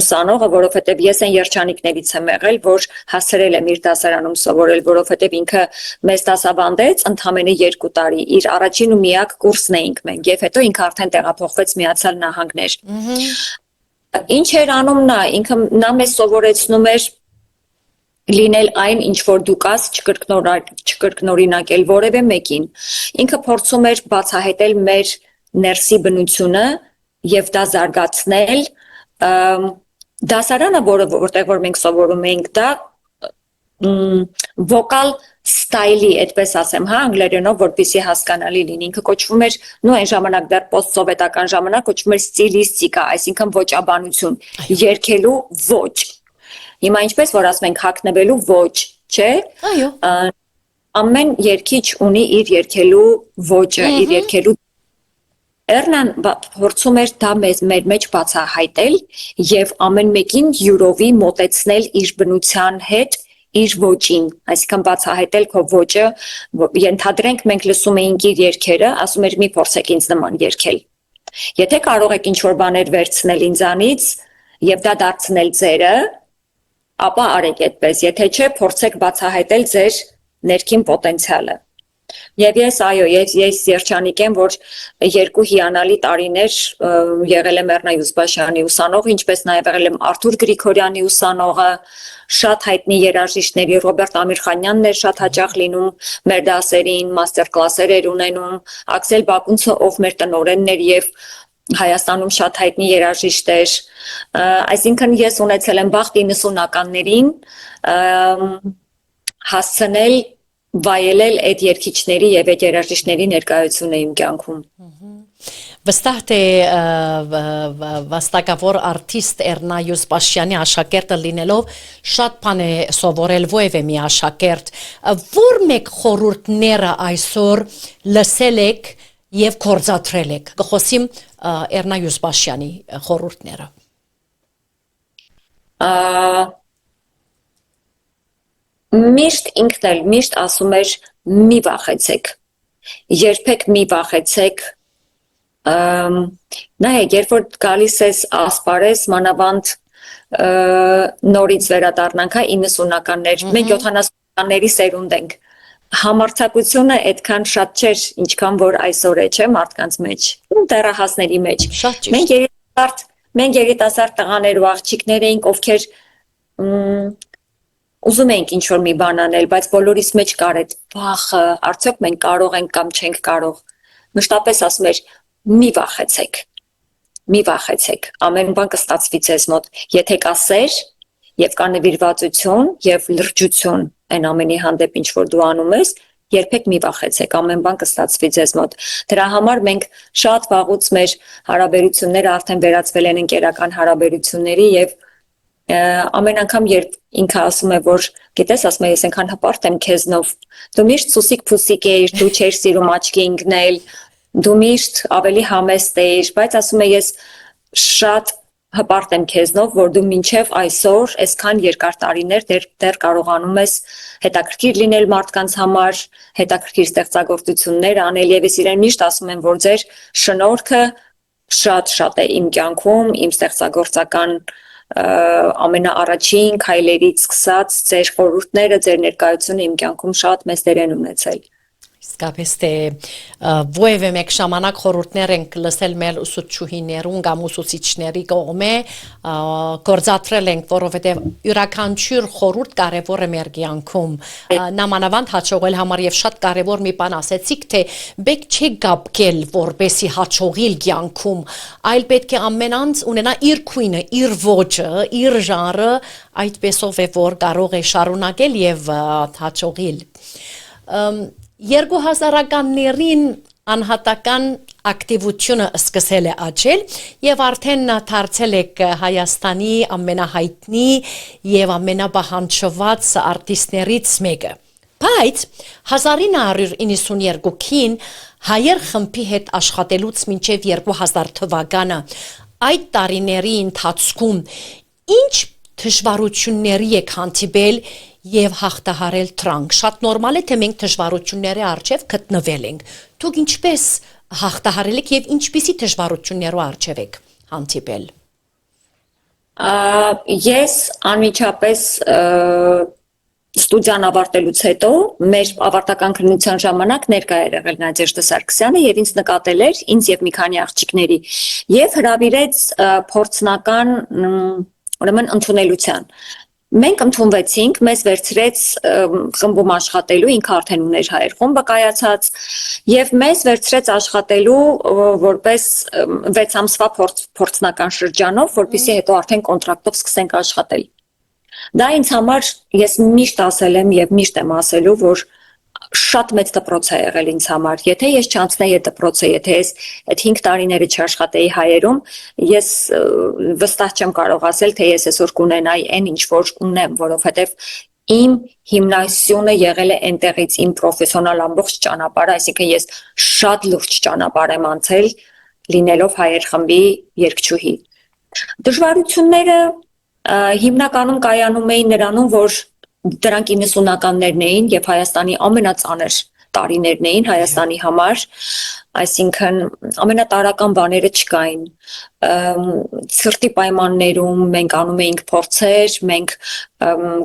ուսանողը, որովհետեւ ես այն երջանիկներից եմ եղել, որ հասցրել եմ իր դասարանում սովորել, որովհետեւ ինքը մեզ դասավանդեց ընդամենը 2 տարի։ Իր առաջին ու միակ կուրսն էինք մենք եւ հետո ինքը արդեն տեղափոխվեց Միացյալ Նահանգներ։ Ինչ էր անում նա, ինքը նա մեզ սովորեցնում էր լինել այն, ինչ որ դու կաս, չկրկնօրինակել որևէ մեկին։ Ինքը փորձում էր բացահայտել մեր ներսի բնությունը եւ դա զարգացնել։ Դասարանը, որտեղ որ մենք սովորում էինք, դա վոկալ ստայլի, այդպես ասեմ, հա, անգլերենով, որպեսզի հասկանալի լինի։ Ինքը կոչվում էր, այն ժամանակ դեռ պոստսովետական ժամանակ կոչվում էր ստիլիստիկա, այսինքն ոճաբանություն, երգելու ոճ։ Հիմա ինչպես որ ասում ենք հագնվելու ոճ, չէ՞։ Այո։ Ամեն երգիչ ունի իր երգելու ոճը, իր երգելու Էրնան փորձում էր դա մեր մեջ բացահայտել եւ ամեն մեկին յուրովի մոտեցնել իր բնության հետ, իր ոճին, այսինքն բացահայտել քո ոճը, ենթադրենք մենք լսում էինք իր երգերը, ասում էր մի փորձեք ինձ նման երգել։ Եթե կարող եք ինչ-որ բաներ վերցնել ինձանից եւ դա դարձնել ձերը, ապա արեք այդպես, եթե չէ, փորձեք բացահայտել ձեր ներքին պոտենցիալը։ Եվ ես երջանիկ եմ, որ 2 հիանալի տարիներ եղել եմ Էռնա Յուզբաշյանի ուսանող, ինչպես նաև եղել եմ Արթուր Գրիգորյանի ուսանողը, շատ հայտնի երաժիշտների Ռոբերտ Ամիրխանյանն էր շատ հաճախ լինում մեր դասերին, մաստեր կլասեր էր ունենում, Աքսել Բակունցը, ով մեր տնօրենն էր եւ Հայաստանում շատ հայտնի երաժիշտ էր, այսինքն ես ունեցել եմ բախտ 90-ականներին հասցնել վայելել այդ երգիչների եւ այդ երաժիշտների ներկայությունը իմ կյանքում։ Վստահ թե վաստակավոր արտիստ Էռնա Յուզբաշյանի աշակերտը լինելով շատ բան է սովորել ովևէ մի աշակերտ, որ մեկ խորհուրդները այսօր լսել եք եւ կործատրել եք։ Կխոսիմ Էռնա Յուզբաշյանի խորհուրդները։ Միշտ ինքն էլ միշտ ասում էր մի վախեցեք, երբեք մի վախեցեք, նայեք, երբ որ գալիս ես ասպարեզ, մանավանդ նորից վերադառնանք 90-ականներ, մենք 70-ականների սերունդ ենք, համարձակությունը այդքան շատ չէր, ինչքան որ այսօր է, չէ, մարդկանց մեջ, դեռահասների մեջ։ Մենք երիտասարդ տղաներ ու աղջիկներ էինք, ովքեր ուզում էինք ինչ-որ մի բան անել, բայց բոլորիս մեջ կար այդ վախը, արդյոք մենք կարող ենք կամ չենք կարող։ Մշտապես ասում էր՝ մի վախեցեք, ամեն բան կստացվի ձեզ մոտ, եթե կա սեր եւ կա նվիրվածություն եւ լրջություն այն ամենի հանդեպ, ինչ որ դու անում ես, երբեք մի վախեցեք, ամեն բան կստացվի ձեզ մոտ։ Դրա համար մենք շատ վաղուց մեր հարաբերությունները արդեն վերածվել են ընկերական հարաբերությունների եւ ամեն անգամ երբ ինքը ասում է որ գիտես ասում է ես այնքան հպարտ եմ քեզնով դու միշտ սուսիկ փուսիկ էիր դու չես սիրում աչքի ընկնել դու միշտ ավելի համեստ էիր բայց ասում է ես շատ հպարտ եմ քեզնով որ դու մինչև այսօր այսքան երկար տարիներ դեռ կարողանում ես հետաքրքիր լինել մարդկանց համար հետաքրքիր ստեղծագործություններ անել եւ ես իրեն միշտ ասում եմ որ ձեր շնորհքը շատ է իմ կյանքում իմ ստեղծագործական ամենաառաջին քայլերից սկսած ձեր խորհուրդները, ձեր ներկայությունը իմ կյանքում շատ մեծ դեր են ունեցել։ Իսկապես թե ովևէ մեկ ժամանակ խորհուրդներ ենք լսել մեր ուսուցչուհիներուն կամ ուսուցիչների կողմէ գործադրել ենք, որովհետև յուրաքանչյուր խորհուրդ կարևոր է մեր կյանքում։ Նամանավանդ հաջողել համար եւ շատ կարևոր մի բան ասեցիք, թե բեք չի գապկել, որպեսի հաջողիլ կյանքում, այլ պետք է ամենանց ունենա իր քույնը, իր ոճը, իր ժանրը, այդպեսով է որ կարող է շարունակել եւ հաջողիլ։ 2000-ականներին անհատական ակտիվությունը սկսել է աճել եւ արդեն դարձել եք Հայաստանի ամենահայտնի եւ ամենաբահանջված արտիստներից մեկը։ Բայց 1992-ին հայեր խմբի հետ աշխատելուց մինչև 2000 թվականը այդ տարիների ընթացքում ինչ դժվարությունների եք հանդիպել եւ հաղթահարել դրանք։ Շատ նորմալ է թե մենք դժվարությունների առջև գտնվել ենք։ Դուք ինչպես հաղթահարել եք եւ ինչպիսի դժվարություններով առջև եք հանդիպել։ Ես անմիջապես ստուդիան ավարտելուց հետո մեր ավարտական քննության ժամանակ ներկա էր եղել Նադեժդա Սարգսյանը եւ ինձ նկատել էր ինձ եւ մի քանի աղջիկների եւ հրավիրեց փորձնական ուրեմն ընդունելության։ Մենք ընդունվեցինք, մեզ վերցրեց խմբում աշխատելու, ինքը արդեն ուներ հայեր խումբը կայացած, եւ մեզ վերցրեց աշխատելու որպես 6 ամսվա փորձնական շրջանով, որպեսզի հետո արդեն կոնտրակտով սկսենք աշխատել։ Դա ինձ համար ես միշտ ասել եմ եւ միշտ եմ ասելու, որ շատ մեծ դպրոց է եղել ինձ համար։ Եթե ես չանցնեի այդ դպրոցը, եթե ես այդ 5 տարիները չաշխատեի հայերում, ես վստահ չեմ կարող ասել, թե ես այսօր կունենայի այն ինչ որ ունեմ, որովհետև իմ հիմնասյունը եղել է այնտեղից իմ պրոֆեսիոնալ ամբողջ ճանապարհը, այսինքն ես շատ լուրջ ճանապարհ եմ անցել լինելով հայեր խմբի երգչուհի։ Դժվարությունները հիմնականում կայանում էին նրանում, որ դրանք 90-ականներն էին եւ Հայաստանի ամենածանր տարիներն էին Հայաստանի համար, այսինքն ամենատարրական բաները չկային, ցրտի պայմաններում մենք անում էինք փորձեր, մենք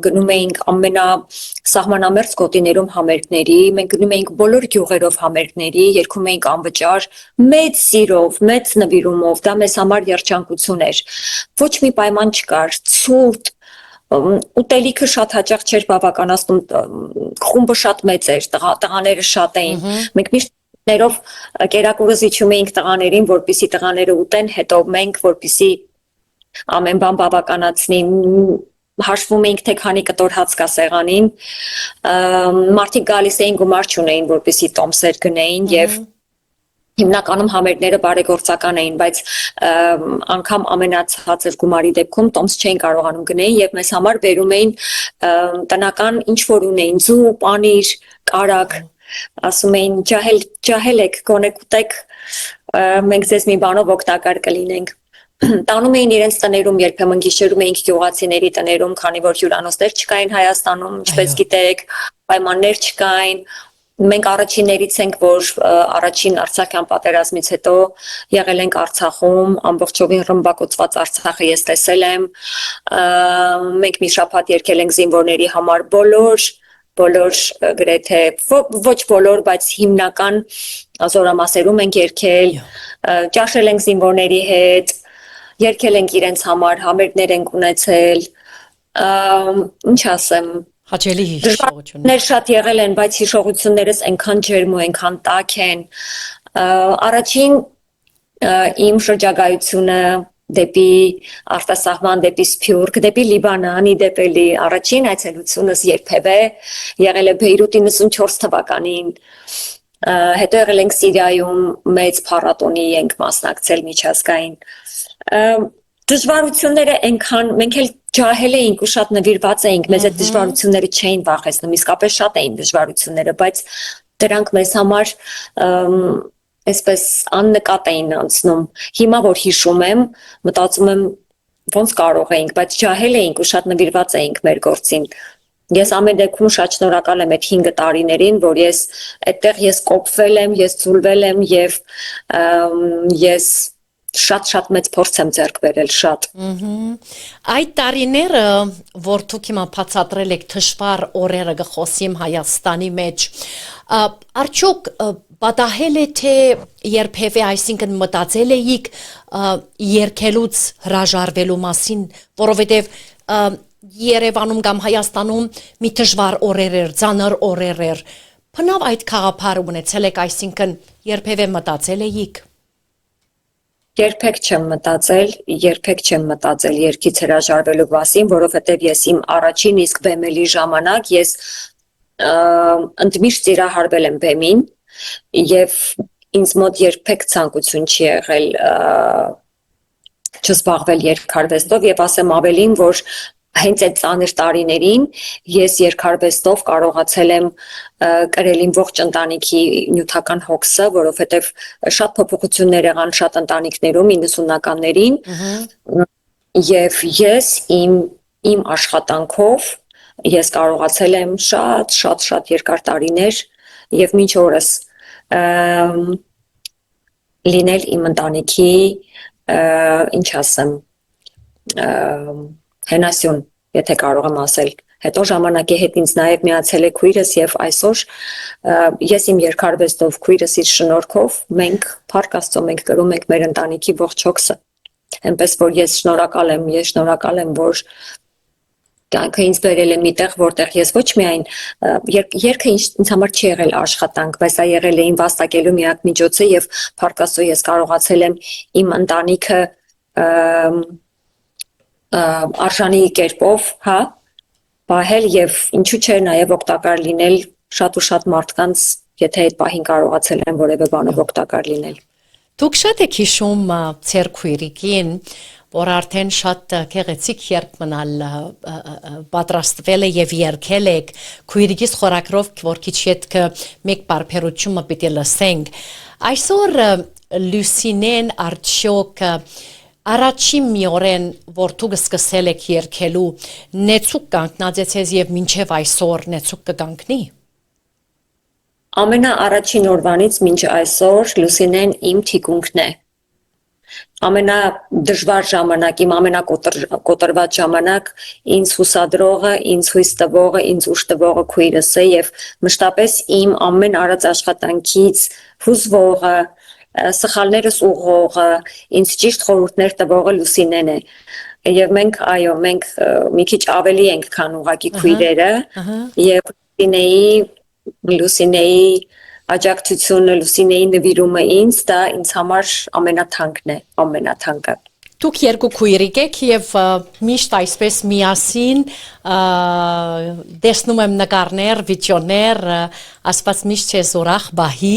գնում էինք ամենասահմանամերձ գոտիներում համերգների, մենք գնում էինք բոլոր գյուղերով համերգների, երգում էինք անվճար, մեծ սիրով, մեծ նվիրումով, դա մեզ համար երջանկություն էր, ոչ մի պայման չկար, ցուրտ ուտելիքը շատ հաճախ չէր բավականացնում, խումբը շատ մեծ էր, տղաները շատ էին, մենք միշտ ներով կերակուրը զիջում էինք տղաներին, որպեսզի տղաները ուտեն, հետո մենք որպեսզի ամեն բան բավականացնի, հաշվում էինք թե քանի կտոր հաց կա սեղանին, մարդիկ գալիս էին գումար չունեին, որպեսզի տոմսեր գնեին եւ հիմնականում համերգները բարեգործական էին, բայց անգամ ամենացածր գումարի դեպքում տոմս չէին կարողանում գնել եւ մեզ համար բերում էին տնական ինչ որ ունեին, ձու, պանիր, կարակ, ասում էին ջահել եք, գոնե կուտեք, մենք ձեզ մի բանով օգտակար կլինենք։ Տանում էին իրենց տներում, երբեմն գիշերում էինք գյուղացիների տներում, քանի որ հյուրանոցներ չկային Հայաստանում, ինչպես գիտեք, պայմաններ չկային։ Մենք առաջիններից ենք, որ առաջին Արցախյան պատերազմից հետո եղել ենք Արցախում, ամբողջովին ռմբակոծված Արցախը ես տեսել եմ, մենք մի շաբաթ երգել ենք զինվորների համար բոլոր գրեթե ոչ բոլոր, բայց հիմնական զորամասերում ենք երգել, ճաշել ենք զինվորների հետ, երգել ենք իրենց համար, համերգներ ենք ունեցել, ինչ ասեմ, Հաճելի հիշողություններ։ Դժվարություններ շատ եղել են, բայց հիշողություններս այնքան ջերմ ու այնքան տաք են։ Առաջին իմ շրջագայությունը դեպի արտասահման, դեպի Սփյուռք, դեպի Լիբանան, իդեպելի առաջին այցելությունս երբևէ եղել է Բեյրութ 94 թվականին։ Հետո եղել ենք Սիրիայում, մեծ փառատոնի ենք մասնակցել միջազգային։ Դժվարությունները այնքան մենք էլ ջահել էինք ու շատ նվիրված էինք, մեզ այդ դժվարությունները չէին վախեցնում, իսկապես շատ էին դժվարությունները, բայց դրանք մեզ համար այսպես աննկատ էին անցնում։ Հիմա որ հիշում եմ, մտածում եմ ոնց կարող էինք, բայց ջահել էինք ու շատ նվիրված էինք մեր գործին։ Ես ամեն դեպքում շատ շնորհակալ եմ այդ 5 տարիներին, որ ես այդտեղ ես կոփվել եմ, ես ցուլվել եմ եւ ես շատ մեծ փորձ եմ ձեռք բերել, շատ։ Այդ տարիները, որ դուք հիմա բացատրել եք դժվար օրերը գխոսիմ Հայաստանի մեջ, արդյոք պատահել է թե երբևէ, այսինքն մտածել էիք երգելուց հրաժարվելու մասին, որովհետև Երևանում կամ Հայաստանում մի դժվար օրեր էր, ծանր օրեր էր։ Բնավ այդ խաղապարը ունեցել եք, այսինքն երբևէ մտածել էիք։ Երբեք չեմ մտածել երգից հրաժարվելու մասին, որովհետև ես իմ առաջին իսկ բեմելի ժամանակ ես ընդմիշտ սիրահարվել եմ բեմին եւ ինձ մոտ երբեք ցանկություն չի եղել չզբաղվել երգարվեստով եւ ասեմ ավելին, որ հենց այդ ծանր տարիներին ես երգարվեստով կարողացել եմ կրել իմ ողջ ընտանիքի նյութական հոգսը, որովհետև շատ փոփոխություններ եղան շատ ընտանիքներում 90-ականներին եւ ես իմ աշխատանքով ես կարողացել եմ շատ երկար տարիներ եւ մինչ օրս լինել իմ ընտանիքի ինչ ասեմ հենասյուն, եթե կարող եմ ասել, հետո ժամանակի հետ ինձ նաև միացել է քույրս եւ այսօր ես իմ երգարվեստով քույրս իր շնորհքով մենք Փառք Աստծո մենք կրում ենք մեր ընտանիքի ողջ հոգսը, այնպես որ ես շնորհակալ եմ, որ կյանքը ինձ բերել է միտեղ, որտեղ ես ոչ միայն երգը ինձ համար չի եղել աշխատանք, բայց դա եղել է իմ վաստակելու միակ միջոցը եւ փառքաստու ես կարողացել եմ իմ ընտանիքը արժանի կերպով, հա, պահել եւ ինչու՞ չէ նաեւ օգտակար լինել շատ ու շատ մարդկանց, եթե այդ պահին կարողացել եմ որևէ բանով օգտակար լինել։ Դուք շատ եք հիշում ձեր քույրիկին, որ արդեն շատ գեղեցիկ երգ մնալ պատրաստվել է եւ երգել եք քույրիկիս խորակրով, որ քիչ հետքը մեկ բարբերությունը պիտի լսենք։ Այսօր Լուսինեն արդյոք առաջին միորեն, որ դուք սկսել եք երգելու, նեցուկ կանգնած եւ մինչեւ այսօր նեցուկ կգանքնի։ Ամենաառաջին օրվանից մինչ այսօր Լուսինեն իմ թիկունքն է։ Ամենադժվար ժամանակ, իմ ամենակոտրված ժամանակ ինձ հուսադրողը, ինձ հույս տվողը, ինձ ուժ տվողը քույրս է եւ մշտապես իմ ամեն արած աշխատանքից հուզվողը, սխալներս ուղղողը, ինձ ճիշտ խորհուրդներ տվողը Լուսինեն է։ Եվ մենք, այո, մենք մի քիչ ավելի ենք, քան ուղղակի քույրերը, եւ Լուսինեի աջակցությունը, Լուսինեի նվիրումը ինձ, դա ինձ համար ամենաթանկն է, ամենաթանկը։ Դուք երկու քույրիկ եք եւ միշտ այսպես միասին տեսնում եմ նկարներ, վիդեոներ, ասված միշտ է զորախ բահի,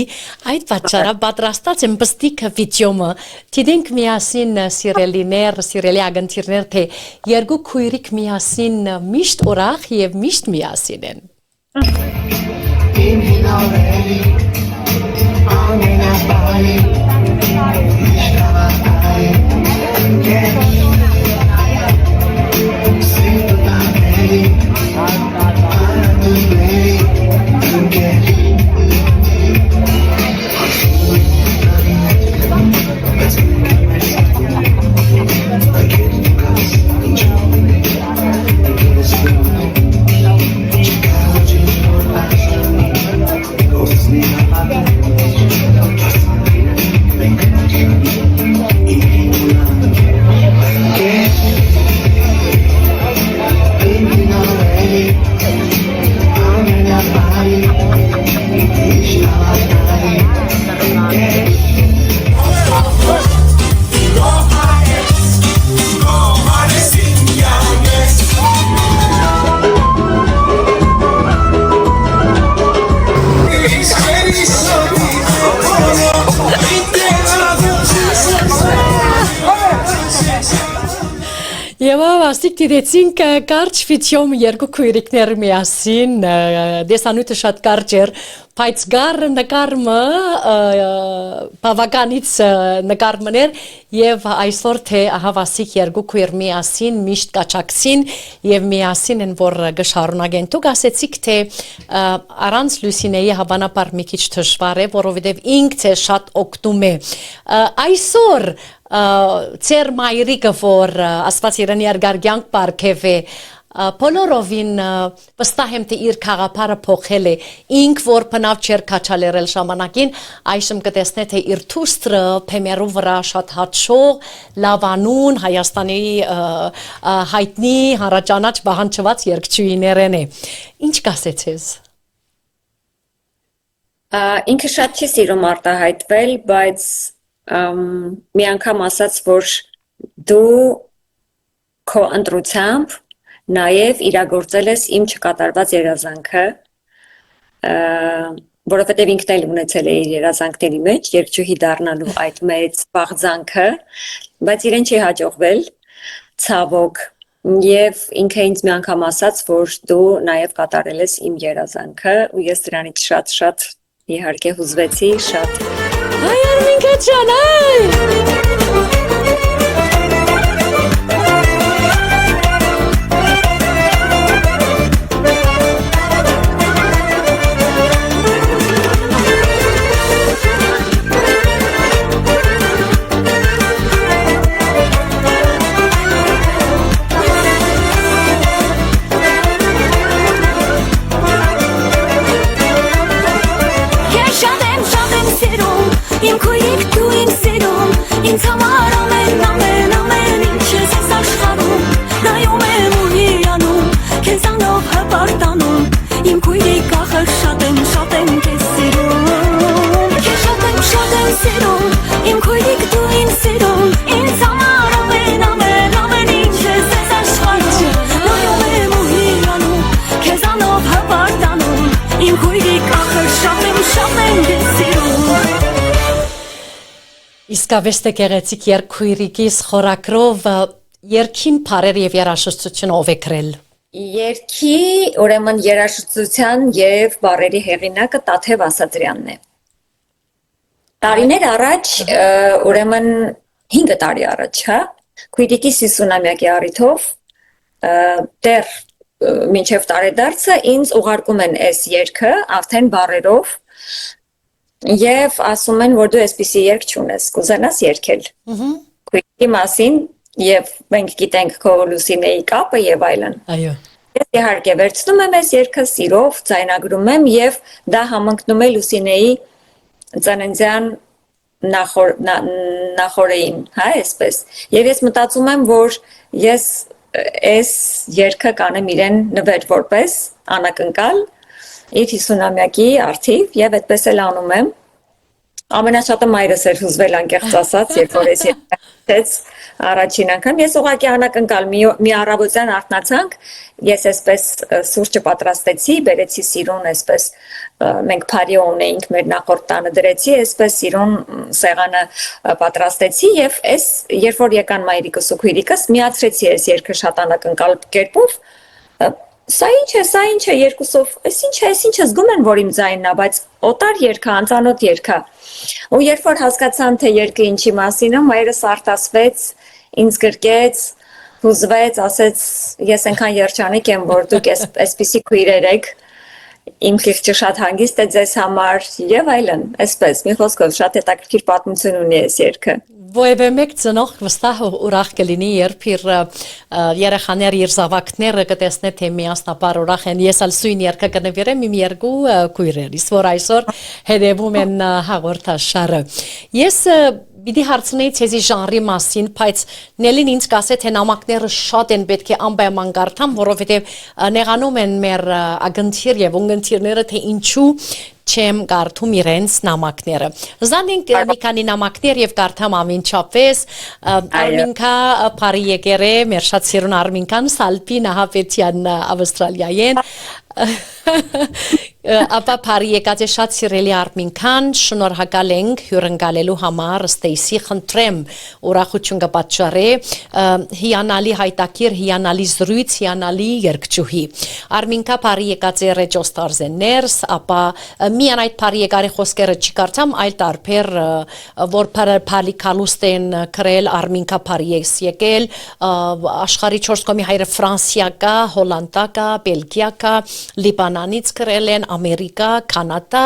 այդ պատճառով պատրաստած եմ բստիկ վիդեոմը։ Դիտենք միասին սիրելիներ, սիրելի ագնտիրներ, թե երկու քույրիկ միասին միշտ ուրախ եւ միշտ միասին են։ Եվ ասիկ դիտեցինք կարճ վիդեոմ երկու քույրիկներ միասին, դեսանյութը շատ կարճ էր, բայց գար նկարը բավականից նկարն էր եւ այսօր թե հավասիկ երկու քույր միասին միշտ կաչակցին եւ միասին են որ գշարունակեն։ Դուք ասեցիք թե առանց Լուսինեի հավանաբար մի քիչ դժվար է, որովհետեւ ինքը շատ օգնում է։ Այսօր Ձեր մայրիկը, որ ասված իրանի արգարգյանք պարգև է, բոլորովին վստահ եմ, թե իր քաղաքապարը փոխել է, ինք որ բնավ չեր քաչալերել ժամանակին, այժմ կտեսնե, թե իր թուստրը փեմերու վրա շատ հաճող, լավանուն, Հայաստանի հայտնի, հանրաճանաչ բաղանջված երգչուհիներն է։ Ինչ կասեց ես։ Ինքը շատ չի սիրում արտահայտվել, բայց մի անգամ ասաց, որ դու քո ընտրությամբ նաև իրագործել ես իմ չկատարված երազանքը, որովհետև ինքն էլ ունեցել է իր երազանքների մեջ երգչուհի դառնալու այդ մեծ բաղձանքը, բայց իրեն չի հաջողվել, ցավոք, եւ ինքը ինձ մի անգամ ասաց, որ դու նաև կատարել ես իմ երազանքը, ու ես դրանից շատ իհարկե հուզվեցի, շատ Ay, Arminka Canay! Im Projekt du im Sedum Իսկապես թե գեղեցիկ երկույրիկիս խորակրով երկին բարեր եւ երաժշտություն ով է գրել։ Երգի ուրեմն երաժշտության եւ բառերի հեղինակը Տաթև Ասատրյանն է։ Տարիներ առաջ, ուրեմն 5 տարի առաջ, հա, Քույրիկի Սիսունամյակի առիթով դեռ մինչև տարեդարձը ինձ ուղարկում են այս երգը արդեն բառերով եւ ասում են, որ դու այսպիսի երգ չունես, կուզենաս երգել։ Քույրիկի մասին եւ մենք գիտենք քո Լուսինեի կապը եւ այլն։ Այո։ Ես իհարկե վերցնում եմ այս երգը սիրով, ձայնագրում եմ եւ դա համընկնում է Լուսինեի ծննդյան նախորեին, հա, այսպես։ Եվ ես մտածում եմ, որ ես այս երգը կանեմ իրեն նվեր որպես անակնկալ իր 50-ամյակի արդիվ եւ այդպես էլ անում եմ։ Ամենաշատը մայրս էր հուզվել անկեղծ ասած, երբ որ ես երգեց առաջին անգամ ես ուղղակի անակնկալ մի առավոտյան արթնացանք, ես այսպես սուրճը պատրաստեցի, բերեցի սիրուն այսպես մենք փարիո ունեինք մեր նախորդ տանը դրեցի, այսպես սիրուն սեղանը պատրաստեցի եւ այս երբ որ եկան մայրիկս ու քույրիկս միացրեցի այս երգը շատ անակնկալ կերպով Սա ինչ է երկուսով, այս ինչ է զգում են, որ իմ ձայնն է, բայց օտար երգ է, անծանոթ երգ է։ Ու երբ որ հասկացան, թե երգը ինչի մասին է, մայրս արտասվեց, ինձ գրկեց, հուզվեց, ասեց, ես այնքան երջանիկ եմ, որ դուք այսպիսի քույրեր եք, իմ քիղճը շատ հանգիստ է ձեզ համար եւ այլն, այսպես, մի խոսքով շատ հետաքրքիր պատմություն ունի այս երգը։ Որևէ մեկ ծնող վստահ ուրախ կլինի, երբ իր երեխաները իր զավակները կտեսնեն, թե միասնաբար ուրախ են։ Ես ալ սույն երգը կնվիրեմ իմ երկու քույրերիս, որ այսօր հետևում են հաղորդաշարը։ Ես Բիդի հարցնեի ցեզի ժանրի մասին, բայց նելին ինձ կասե թե նամակները շատ են պետք է անպայման կարդամ, որովհետև նեղանում են մեր ագնթիր եւ ունգընթիրները թե ինչու չեմ կարդում իրենց նամակները։ Զանենք մի քանի նամակներ եւ կարդամ ամենչապես Արմինկա Փարի եկերե մեր շատ սիրուն Արմինկան Սալպի Նահապետյան Ավստրալիայեն Ապա Փարի եկած է շատ սիրելի Արմինկան, շնորհակալ ենք հյուրընկալելու համար, Ստեյսի խնդրեմ ուրախություն կպատճառե, հիանալի հայտակիր, հիանալի զրույց, հիանալի երգչուհի։ Արմինկա Փարի եկած է ռեջոստարզեներս, ապա միան այդ Փարի եկարի խոսքերը չի կարդամ, այլ տարբեր որ Փարի կալուստ են գրել Արմինկա Փարի եկել, աշխարհի 4 կողմի հայրը Ֆրանսիա կա, Հոլանդա կա, Բելգիա կա, Լիբանանից գրել են Ամերիկա, Կանադա,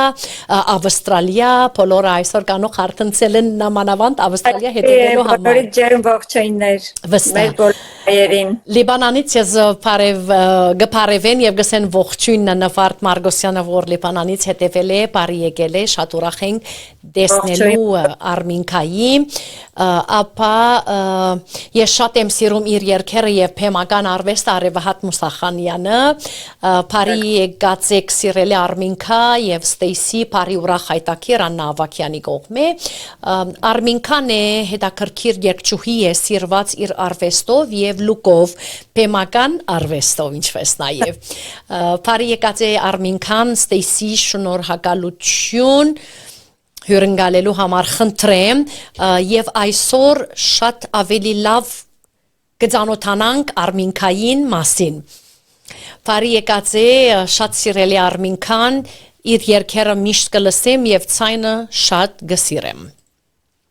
Ավստրալիա, բոլորը այսօր կանող հարթնցել են նամանավանդ Ավստրալիա հետևելու համար։ Բոլորի ջերմ ողջույններ մեր բոլորին։ Լիբանանից ես գփարևեն եւ գսեն ողջույն Նվարդ Մարգոսյանը, որ Լիբանանից հետևել է, բարի եկել է, շատ ուրախ ենք դեսնելու Արմինկայի, ապա ես շատ եմ սիրում իր երգերը եւ փեմական արվեստ Արևահատ Մուսախանյանը, Փարի եկած եք սիրելի Արմինկա եւ Ստեյսի Փարի ուրախ հայտակիր Աննա Ավակյանի կողմէ, Արմինկան է հետաքրքիր երգչուհի է սիրված իր արվեստով եւ լուկով, փեմական արվեստով ինչպես նաեւ, Փարի եկած է Արմինկան Ստեյսի շնորհակալություն հյուրընկալելու համար խնդրեմ եւ այսօր շատ ավելի լավ կծանոթանանք Արմինկային մասին։ Փարի եկած է շատ սիրելի Արմինկան, իր երգերը միշտ կլսեմ եւ ցայնը շատ գսիրեմ։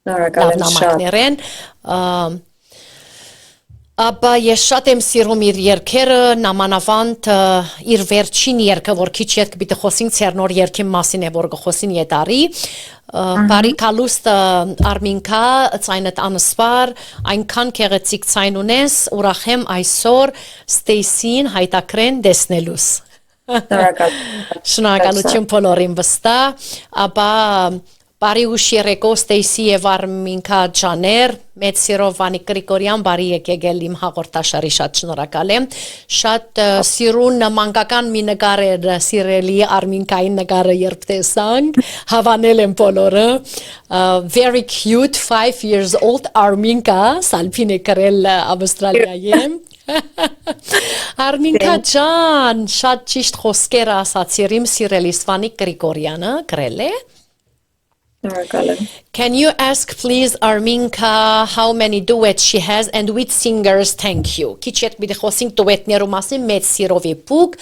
Շնորհակալ եմ Ապա ես շատ եմ սիրում իր երգերը, նամանավանդ իր վերջին երգը, որ քիչ հետ կպիտի խոսենք ցերնոր երգի մասին է, որ կխոսին յետարի, Բարի կալուստ Արմինկա, ցայնդ անսպար, այնքան գեղեցիկ ցայն ունես, ուրախ եմ այսօր Ստեյսին հայտակրեն դեսնելուս։ Շնորհակալություն բոլորին վստահ, ապա Բարի ուշ երեկո Ստեյսի եւ Արմինկա ջաներ, մեծ սիրով Վանիկ Գրիգորյան, բարի եկել իմ հաղորդաշարի, շատ շնորհակալ եմ, շատ սիրուն մանկական մի նկար էր սիրելի Արմինկայի նկարը երբ տեսանք, հավանել եմ բոլորը, very cute 5 years old Arminka, Սալփին է գրել Ավստրալիայում Արմինկա ջան, շատ ճիշտ խոսքեր ասացիր իմ սիրելի Վանիկ Գրիգորյանը գրել է Can you ask please Arminka how many duets she has and which singers? Thank you. Քիչ հետ մի խոսենք դուետներու մասին մեծ սիրով իբուկ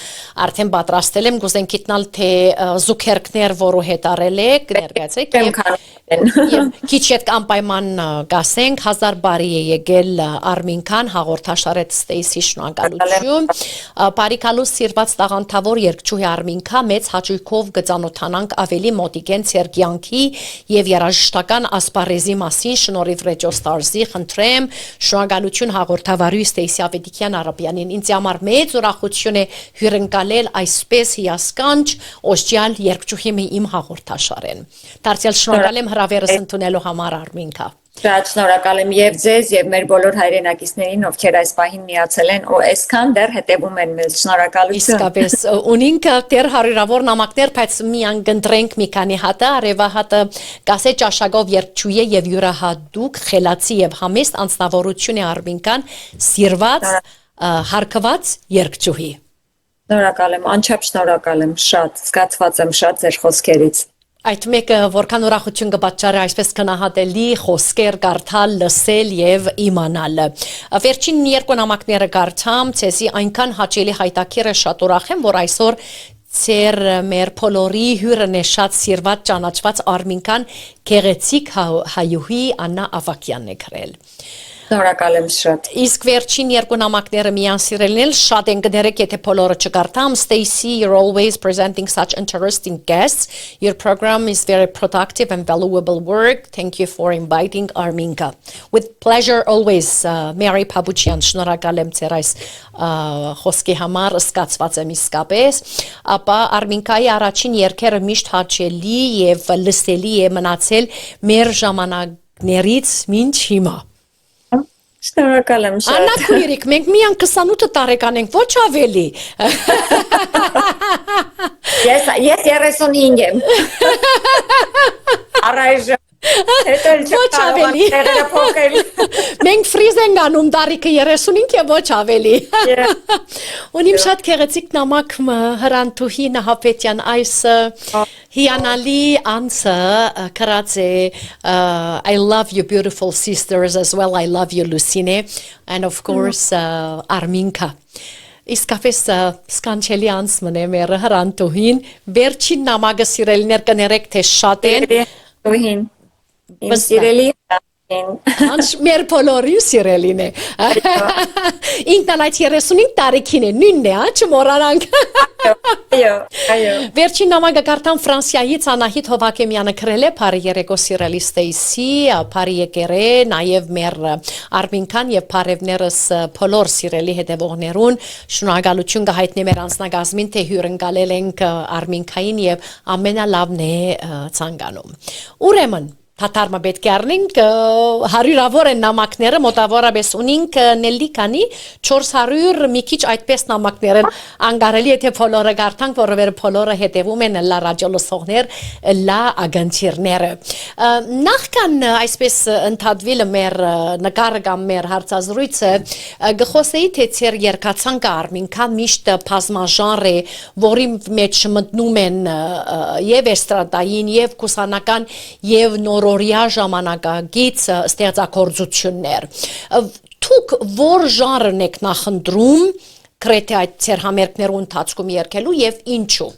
արդեն պատրաստել եմ գուզենք իտնալ թե զուքերքներ որու հետ արել եք ներկայացեք եւ քիչ հետ անպայման գասենք 1000 բարի է եկել Արմինքան հաղորդաշարեց Ստեյսի շնորհակալություն բարիկալու սիրված տաղանդավոր երգչուհի Արմինքա մեծ հաճույքով գծանոթանանք ավելի մոտիկեն ցերկյանքի եւ երաժշտական ասպարեզի մասին շնորհիվ Radio Stars-ի խնդրեմ շնորհակալություն հաղորդավարի Ստեյսի Ավետիքյան Արաբյանին ինձ համար մեծ ուրախություն է հյուրընկալել այսպես հիասքանչ օժտյալ երգչուհի իմ հաղորդաշարեն դարձյալ շնորհակալ եմ հրավերս ընդունելու համար Արմինքա Շատ շնորհակալ եմ եւ ձեզ եւ մեր բոլոր հայրենակիցներին, ովքեր այս պահին միացել են ու այսքան դեռ հետևում են մեզ։ Շնորհակալություն։ Իսկապես ունինք դեռ հարյուրավոր նամակներ, բայց միան կընտրենք մի քանի հատը, արևահատը կասե ճաշակով երգչուհի եւ յուրահատուկ խելացի եւ համեստ անձնավորություն է Արմինքան, սիրված հարկված երգչուհի։ Շնորհակալ եմ, անչափ շնորհակալ եմ, շատ զգացված եմ շատ ձեր խոսքերից։ Այդ մեկը որքան ուրախություն կպատճառի այսպես գնահատելի խոսքեր կարդալ, լսել եւ իմանալ։ Վերջին երկու նամակները կարդամ, ցեսի այնքան հաճելի հայտակիրը շատ ուրախ եմ, որ այսօր Ձեր մեր բոլորի հյուրն է շատ սիրված ճանաչված Արմինքան գեղեցիկ հայուհի Աննա Ավակյանն է գրել։ Շնորհակալ եմ շատ։ Իսկ վերջին երկու նամակները միան սիրելին շատ են գներեք եթե բոլորը չկարդամ Stacey you're always presenting such interesting guests your program is very productive and valuable work thank you for inviting Arminka with pleasure always Mary Pabuchian շնորհակալ եմ ձեր այս խոսքի համար սկացված եմ իսկապես ապա Արմինկայի առաջին երգերը միշտ հաճելի եւ լսելի է մնացել մեր ժամանակներից մինչ հիմա Շնորհակալ եմ շատ։ Աննա քույրիկ, մենք միան 28 տարեկան ենք, ոչ ավելի։ Ես 35 եմ։ Առայժմ Ոչ ավելի։ Մենք ֆրիզ ենք անում տարիքը 35 է ոչ ավելի։ Ունիմ շատ գեղեցիկ նամակ Հրանտուհի Նահապետյան այս հիանալի անձը գրած է I love you beautiful sisters as well I love you Lucine and of course Arminka Իսկապես սկանչելի անց մնե մեր Հրանտուհին վերջին նամակը սիրելիներ կներեք թե շատ են Հրանտուհին Իմ սիրելի Անց մեր բոլորի սիրելին է Ինքն այդ 35 տարեկին է նույնն է չմոռանանք Այո Վերջին նամակը կարդամ Ֆրանսիայից Անահիտ Հովակեմյանը գրել է Փարի երեկո սիրելի Ստեյսի Փարի եկերե նաև մեր Արմինքան եւ Փարևներս բոլոր սիրելի հետևողներուն շնորհակալություն կհայտնի մեր անձնագազմին թե հյուրընկալել ենք Արմինքային եւ ամենալավն է ցանկանում Ուրեմն Թաթարմա պետք է առնենք հարյուրավոր են նամակները մոտավորապես ունենք նելլիկանի 400 մի քիչ այդպես նամակներ են անգարելի եթե բոլորը կարդանք որովհետեւ բոլորը հետևում են լա ռադիո լսողներ լա ագանցիրները նախքան այսպես ընդհատվել մեր նկարը կամ մեր հարցազրույցը գխոսեի թե ծեր երկացանկը Արմինքան միշտ բազմաժանր է որի մեջ մտնում են եւ էստրադային եւ կուսանական եւ Օրորյա ժամանակագից ստեղծագործություններ։ Դուք որ ժանրն եք նախընտրում գրեթե այդ ծեր համերգներու ընթացքում երգելու եւ ինչու։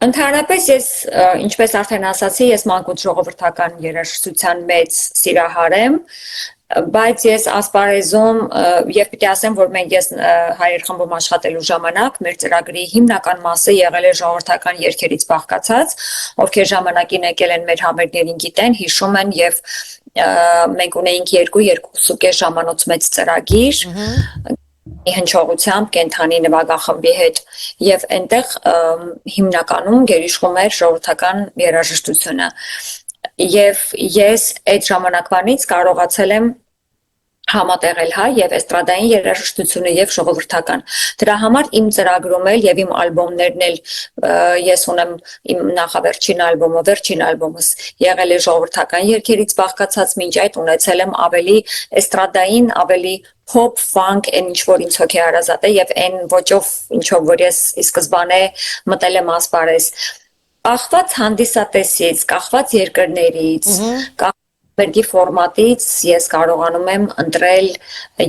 Ընդհանրապես ես ինչպես արդեն ասացի, ես մանկուց ժողովրդական երաժշտության մեծ սիրահար եմ Բայց ես ասպարեզում եւ պիտի ասեմ, որ ես հայեր խմբում աշխատելու ժամանակ մեր ծրագրի հիմնական մասը եղել է ժողովրդական երգերից բաղկացած, ովքեր ժամանակին եկել են մեր համերգներին գիտեն, հիշում են եւ մենք ունեինք 2-2.5 ժամանոց մեծ ծրագիր հնչողությամբ կենթանի նվագախմբի հետ եւ այնտեղ հիմնականում գերիշխում էր ժողովրդական երաժշտությունը Եվ ես այդ ժամանակվանից կարողացել եմ համատեղել հայ եւ էստրադային երաժշտությունը եւ ժողովրդական։ Դրա համար իմ ծրագրում էլ եւ իմ ալբոմներն էլ ես ունեմ իմ նախավերջին ալբոմը, վերջին ալբոմս եղել է ժողովրդական երգերից բաղկացած, մինչ այդ ունեցել եմ ավելի էստրադային, ավելի pop, funk, այն ինչ որ ինձ հոգի հարազատ է եւ այն ոճով ինչով որ ես ի սկզբանե մտել եմ ասպարեզ կախված հանդիսատեսից, կախված երկրներից, Բերգի ֆորմատից ես կարողանում եմ ընտրել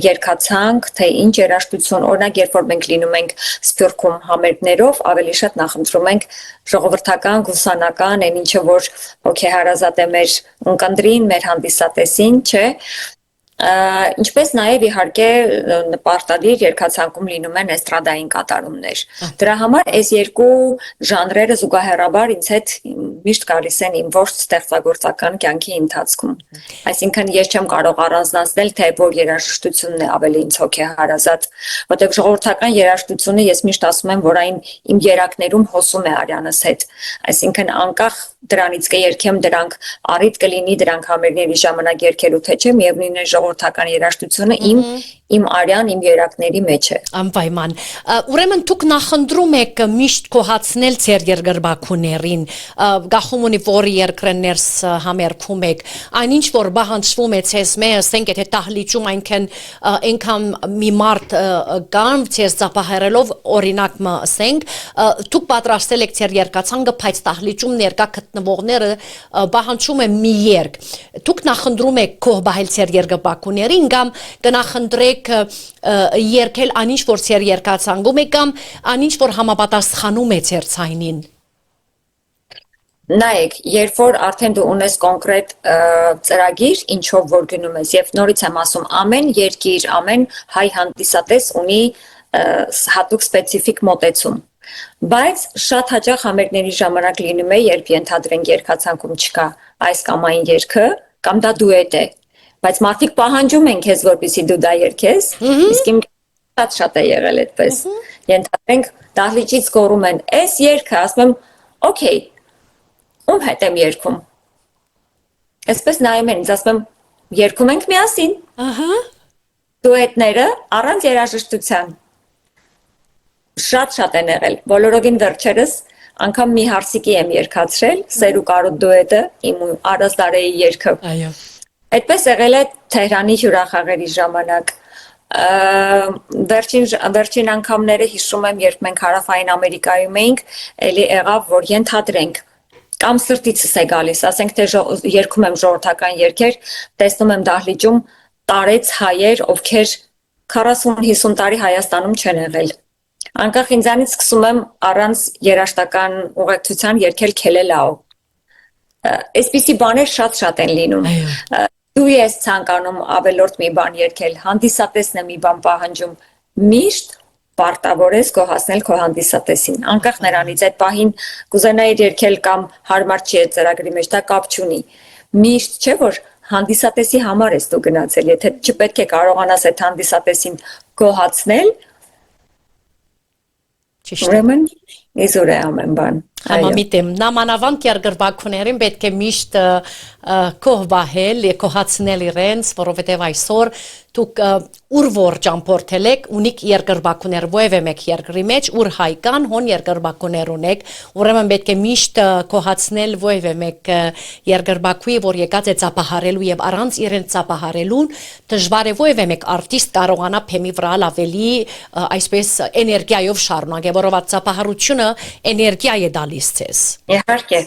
երկացանք, թե ինչ երաժշտություն, օրինակ երբ որ մենք լինում ենք Սփյուռքում համերգներով, ավելի շատ նախընտրում ենք ժողովրդական, գուսանական, այն ինչը որ հոգեհարազատ է մեր ունկնդրին, մեր հանդիսատեսին, չէ, ինչպես նաև իհարկե պարտադիր երկացանկում լինում են էստրադային կատարումներ։ Դրա համար այս երկու ժանրերը զուգահեռաբար ինձ հետ միշտ գալիս են իմ ողջ ստեղծագործական կյանքի ընթացքում։ Այսինքն ես չեմ կարող առանձնացնել, թե որ երաժշտությունն է ավելի ինձ հոգեհարազատ, որտեղ ժողովրդական երաժշտությունը ես միշտ ասում եմ, որ այն իմ երակներում հոսում է արյանս հետ։ Այսինքն անկախ դրանից կերքեմ դրանք առիթ կլինի դրանք համերգների ժամանակ երգելու թե չէ, միևնույն է ժողովրդական երաժշտությունը իմ արյան, իմ երակների մեջ է։ Անպայման։ Ուրեմն դուք նախընտրում եք միշտ կոհացնել ձեր երկրբակուներին, գախում ունի որ երկրներս համերգում եք, այնինչ որ բանջվում է ցես մե, ասենք եթե տահլիճում այնքան մի մարդ կան ցես ծափահարելով օրինակ ասենք, դուք պատրաստել եք ձեր երկացանկը, բայց տահլիճում ներկա գտնվողները բանջում են մի երգ։ Դուք նախընտրում եք կոհբահել ձեր երկրբակուներին կամ կնախընտրեք երկել անինչ որ ձեր երկացանկում է կամ անինչ որ համապատասխանում է ձեր ցայնին։ Նայեք, երբ որ արդեն դու ունես կոնկրետ ծրագիր, ինչով որ գնում ես, եւ նորից եմ ասում, ամեն երկիր, ամեն հայ հանդիսատես ունի հատուկ սպეციფიկ մոտեցում։ Բայց շատ հաճախ համերգների ժամանակ լինում է, երբ ենթադրենք երկացանկում չկա այս կամ այն երգը, կամ դա դուետ է, բայց մարդիկ պահանջում են քեզ, որպեսզի դու դա երգես, իսկ իմ շատ է եղել այդպես։ Ենթադրենք դահլիճից գոռում են, «Էս երգը», ասում եմ, «Okay, ում հետ եմ երգում»։ Այսպես նայում են ինձ, ասում եմ, «Երգում ենք միասին»։ Դուետները առանց երաժշտության։ Շատ են եղել, բոլորովին վերջերս անգամ մի հարսիկի եմ երգացրել, Սեր ու Կարոտ դուետը, իմ ու Արաս Դարեի երգը։ Այո։ Այդպես եղել է Թեհրանի հյուրախաղերի ժամանակ։ Վերջին անգամները հիշում եմ, երբ մենք Հարավային Ամերիկայում էինք, էլի եղավ, որ ենթադրենք կամ սրտիցս է գալիս, ասենք թե երգում եմ ժողովրդական երգեր, տեսնում եմ դահլիճում տարեց հայեր, ովքեր 40-50 տարի Հայաստանում չեն եղել։ Անկախ ինձանից սկսում եմ առանց երաժշտական ուղեկցության երգել Քելելաո։ Այսպիսի բաներ շատ են լինում։ Դու ես ցանկանում ավելորդ մի բան երգել, հանդիսատեսն է մի բան պահանջում, միշտ պարտավոր ես գոհացնել քո հանդիսատեսին։ Անկախ նրանից այդ պահին կուզենայիր երգել կամ հարմար չի այդ ծրագրի մեջ, դա կապ չունի։ Միշտ չէ որ հանդիսատեսի համար ես դու գնացել, եթե չպետք է կարողանաս այդ հանդիսատեսին գոհացնել, ուրեմն իզուր է ամեն բան։ Համամիտ եմ, նամանավանդ երկրբակուներին պետք է միշտ կոհբահել, կոհացնել իրենց, որովհետև այսօր դուք ուր որ ճամփորդել եք, ունիք երկրբակուներ, ովև եք երկրի մեջ, ուր հայկան, հոն երկրբակուներ ունեք, ուրեմն պետք է միշտ կոհացնել ովև եք երկրբակուի, որ եկած է ծափահարելու եւ առանց իրեն ծափահարելուն, դժվար է ովև եք արտիստ կարողանա փեմի վրա ավելի այսպես էներգիայով շարունակել, որովհետև ծափահարությունը էներգիա է տալիս ցես։ Իհարկե։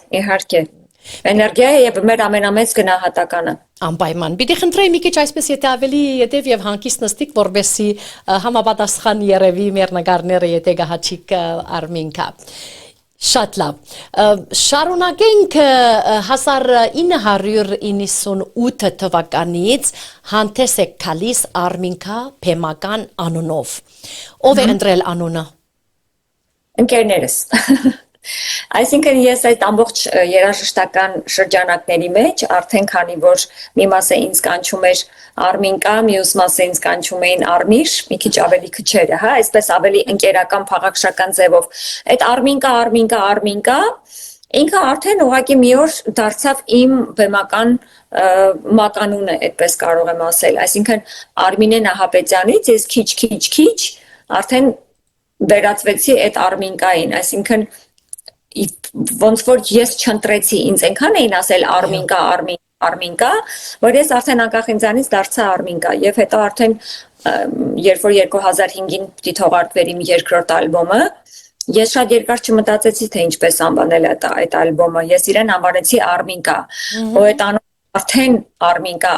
Էներգիա է եւ մեր ամենամեծ գնահատականը։ Անպայման։ Պիտի խնդրեի մի քիչ այսպես եթե ավելի ետև եւ հանգիստ նստիկ, որովհետեւ համապատասխան երևի մեր նկարները եթե գահաչիկ Արմինկա։ Շատ լավ։ Շարունակենք 1998 թվականից հանդես է գալիս Արմինկա Փեմական անունով։ Ով է ընտրել անունը։ Ընկերներս։ Այսինքն ես այդ ամբողջ երաժշտական շրջանակների մեջ արդեն քանի որ մի մասը ինձ կանչում էր Արմինկա, մյուս մասը ինձ կանչում էին Արմիշ, մի քիչ ավելի քչերը, հա, այսպես ավելի ընկերական փաղաքշական ձևով։ Այդ Արմինկա, ինքը արդեն ուղղակի մի օր դարձավ իմ բեմական մականունը, այդպես կարող եմ ասել։ Այսինքն Արմինե Նահապետյանից ես քիչ արդեն վերածվեցի այդ Արմինկային, այսինքն ոնց որ ես չընտրեցի, ինձ այնքան էին ասել Արմինկա, որ ես արդեն անկախ ինձանից դարձա Արմինկա եւ հետո արդեն երբ որ 2005-ին պիտի թողարկվեր իմ երկրորդ ալբոմը, Ես շատ երկար չմտածեցի, թե ինչպես անվանել այդ ալբոմը։ Ես իրեն անվանեցի Արմինկա։ Ու այդ անունը արդեն Արմինկա,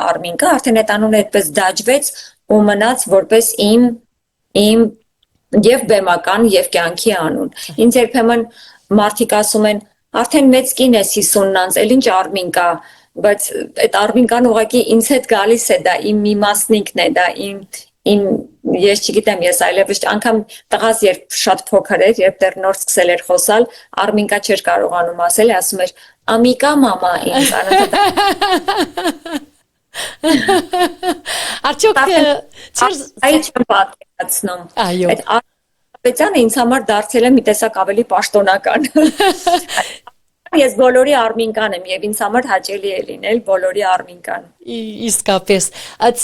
արդեն այդ անունը այդպես դաջվեց ու մնաց որպես իմ եւ բեմական եւ կյանքի անուն։ Ինձ երբեմն մարդիկ ասում են, արդեն մեծ կին ես 50-ից, էլ ինչ Արմինկա, բայց այդ Արմինկան ուղղակի ինձ հետ գալիս է, դա իմ մի մասնիկն է, դա ես չգիտեմ, ես այլևս անգամ տղաս երբ շատ փոքր էր, երբ դեռ նոր սկսել էր խոսալ, Արմինկա չէր կարողանում ասել, ասում էր Ամիկա մամա ինձ Արդյոք այդ չեմ պատկերացնում։ Այո։ Այդ Արմինկան ինձ համար դարձել է մի տեսակ ավելի պաշտոնական։ Ես բոլորի Արմինկան եմ եւ ինձ համար հաճելի է լինել բոլորի Արմինկան։ Իսկապես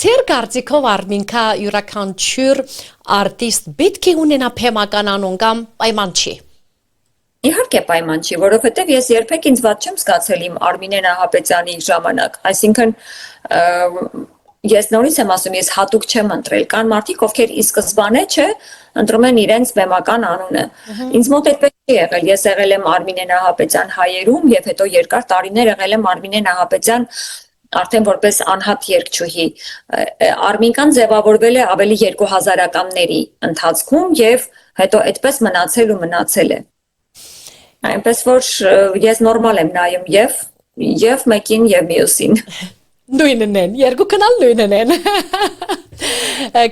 ծեր կարծիքով Արմինկա յուրաքանչյուր արտիստ պետք է ունենա բեմական անուն կամ պայման չի։ Իհարկե պայման չի, որովհետեւ ես երբեք ինձ ված չեմ զգացել իմ Արմինե Նահապետյանի ժամանակ, այսինքն ես նորից եմ ասում, ես հատուկ չեմ ընտրել, կան մարդիկ, ովքեր ի սկզբանե ընտրում են իրենց բեմական անունը։ Ինձ մոտ այդպես չի եղել, ես եղել եմ Արմինե Նահապետյան հայերում եւ հետո երկար տարիներ եղել եմ Արմինե Նահապետյան արդեն որպես անհատ երգչուհի։ Արմինկան ձևավորվել է ավելի 2000-ականների ընթացքում եւ հետո այդպես մնացել է։ Այնպես որ ես նորմալ եմ նայում եւ մեկին եւ մյուսին։ Նույնն են, երկուքն ալ նույնն են։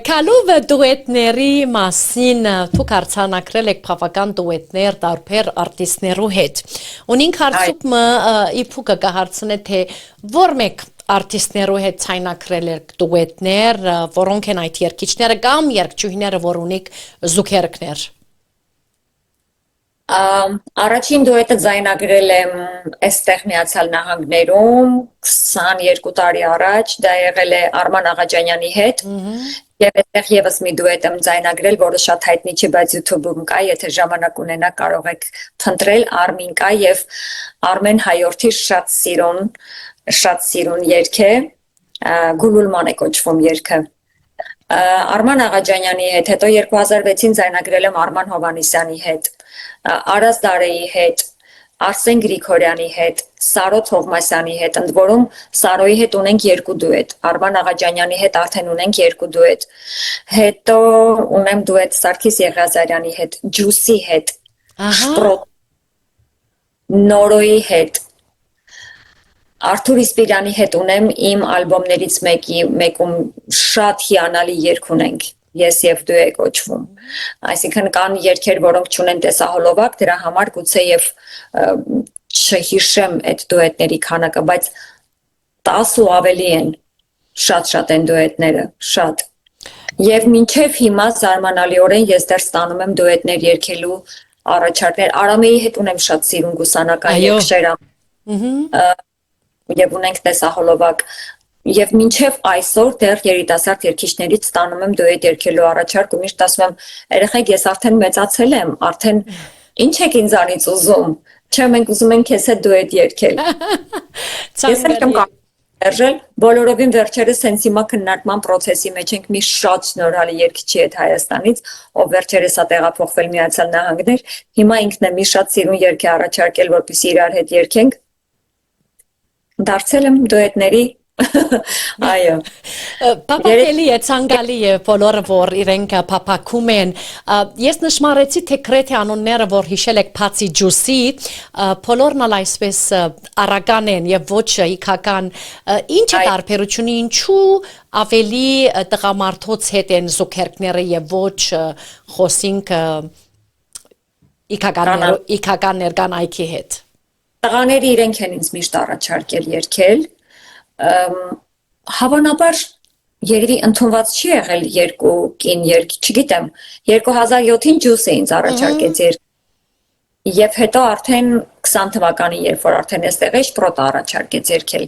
Կալով դուետների մասին դուք արձանագրել եք բավական դուետներ տարբեր արտիստներու հետ։ Ունինք հարցումը իփուկը կհարցնե թե որ մեկ արտիստներու հետ ցայնակրել եք դուետներ, որոնք են այդ երգիչները կամ երգչուհիները, որ ունիք զուգերգներ։ Առաջին դուետը ձայնագրել եմ այստեղ Միացյալ Նահանգներում 22 տարի առաջ, դա եղել է Արման Աղաջանյանի հետ եւ այդտեղ եւս մի դուետ եմ ձայնագրել, որը շատ հայտնի չի, բայց YouTube-ում կա, եթե ժամանակ ունենաք կարող եք փնտրել Արմինկա եւ Արմեն Հայորդի շատ սիրուն երգ է, Գուլուլման է կոչվում երգը։ Արման Աղաջանյանի հետ, հետո 2006-ին ձայնագրել եմ Արման Հովանեսյանի հետ, Արազ Դարեի հետ, Արսեն Գրիգորյանի հետ, Սարո Թովմասյանի հետ, ընդ որում Սարոյի հետ ունենք 2 դուետ, Արման Աղաջանյանի հետ արդեն ունենք 2 դուետ, հետո ունեմ դուետ Սարգիս Եղիազարյանի հետ, Ջուսի հետ, Նորոյի հետ, Արթուր Իսպիրյանի հետ ունեմ իմ ալբոմներից մեկում շատ հիանալի երգ ունենք, ես եւ դու է կոչվում։ Այսինքն կան երգեր, որոնք չունեն տեսահոլովակ, դրա համար գուցե եւ չհիշեմ այդ դուետների քանակը, բայց 10 ու ավելի են, շատ են դուետները, շատ։ Եվ մինչև հիմա զարմանալիորեն ես դեռ ստանում եմ դուետներ երգելու առաջարկներ, Արամեի հետ ունեմ շատ սիրուն գուսանական երգեր, եւ ունենք տեսահոլովակ եւ մինչեւ այսօր դեռ երիտասարդ երգիչներից ստանում եմ դուետ երգելու առաջարկ ու միշտ ասում եմ երեխեք ես արդեն մեծացել եմ արդեն ինչ եք ինձանից ուզում չէ մենք ուզում ենք քեզ հետ դուետ երգել ես եմ կարողել բոլորովին վերջերս հենց հիմա քննարկման process-ի մեջ ենք մի շատ շնորհալի երգիչի հետ Հայաստանից ով վերջերս է տեղափոխվել Միացյալ Նահանգներ հիմա ինքն է մի շատ սիրուն երգ է առաջարկել որպեսզի իրար հետ երգենք դարձել եմ դուետների այո Պապակելի է ցանկալի է բոլորը որ իրենք պապակում են ես նշмарեցի թե քրեթե անունները որ հիշել եք բացի ջուսի բոլորն ալ այսպես արական են եւ ոչ իքական ինչ է տարբերությունը ինչու ավելի տղամարդոց հետ են զուգերգները եւ ոչ խոսինք իքական ներկանայքի հետ Տղաները իրենք են ինձ միշտ առաջարկել երգել, հավանաբար երևի ընդունված չի եղել երկու կին երգ, չգիտեմ, 2007-ին Ջուսը ինձ առաջարկեց երգ, եւ հետո արդեն 20 թվականին, երբ որ արդեն այստեղ էի, Շպրոտը առաջարկեց երգել,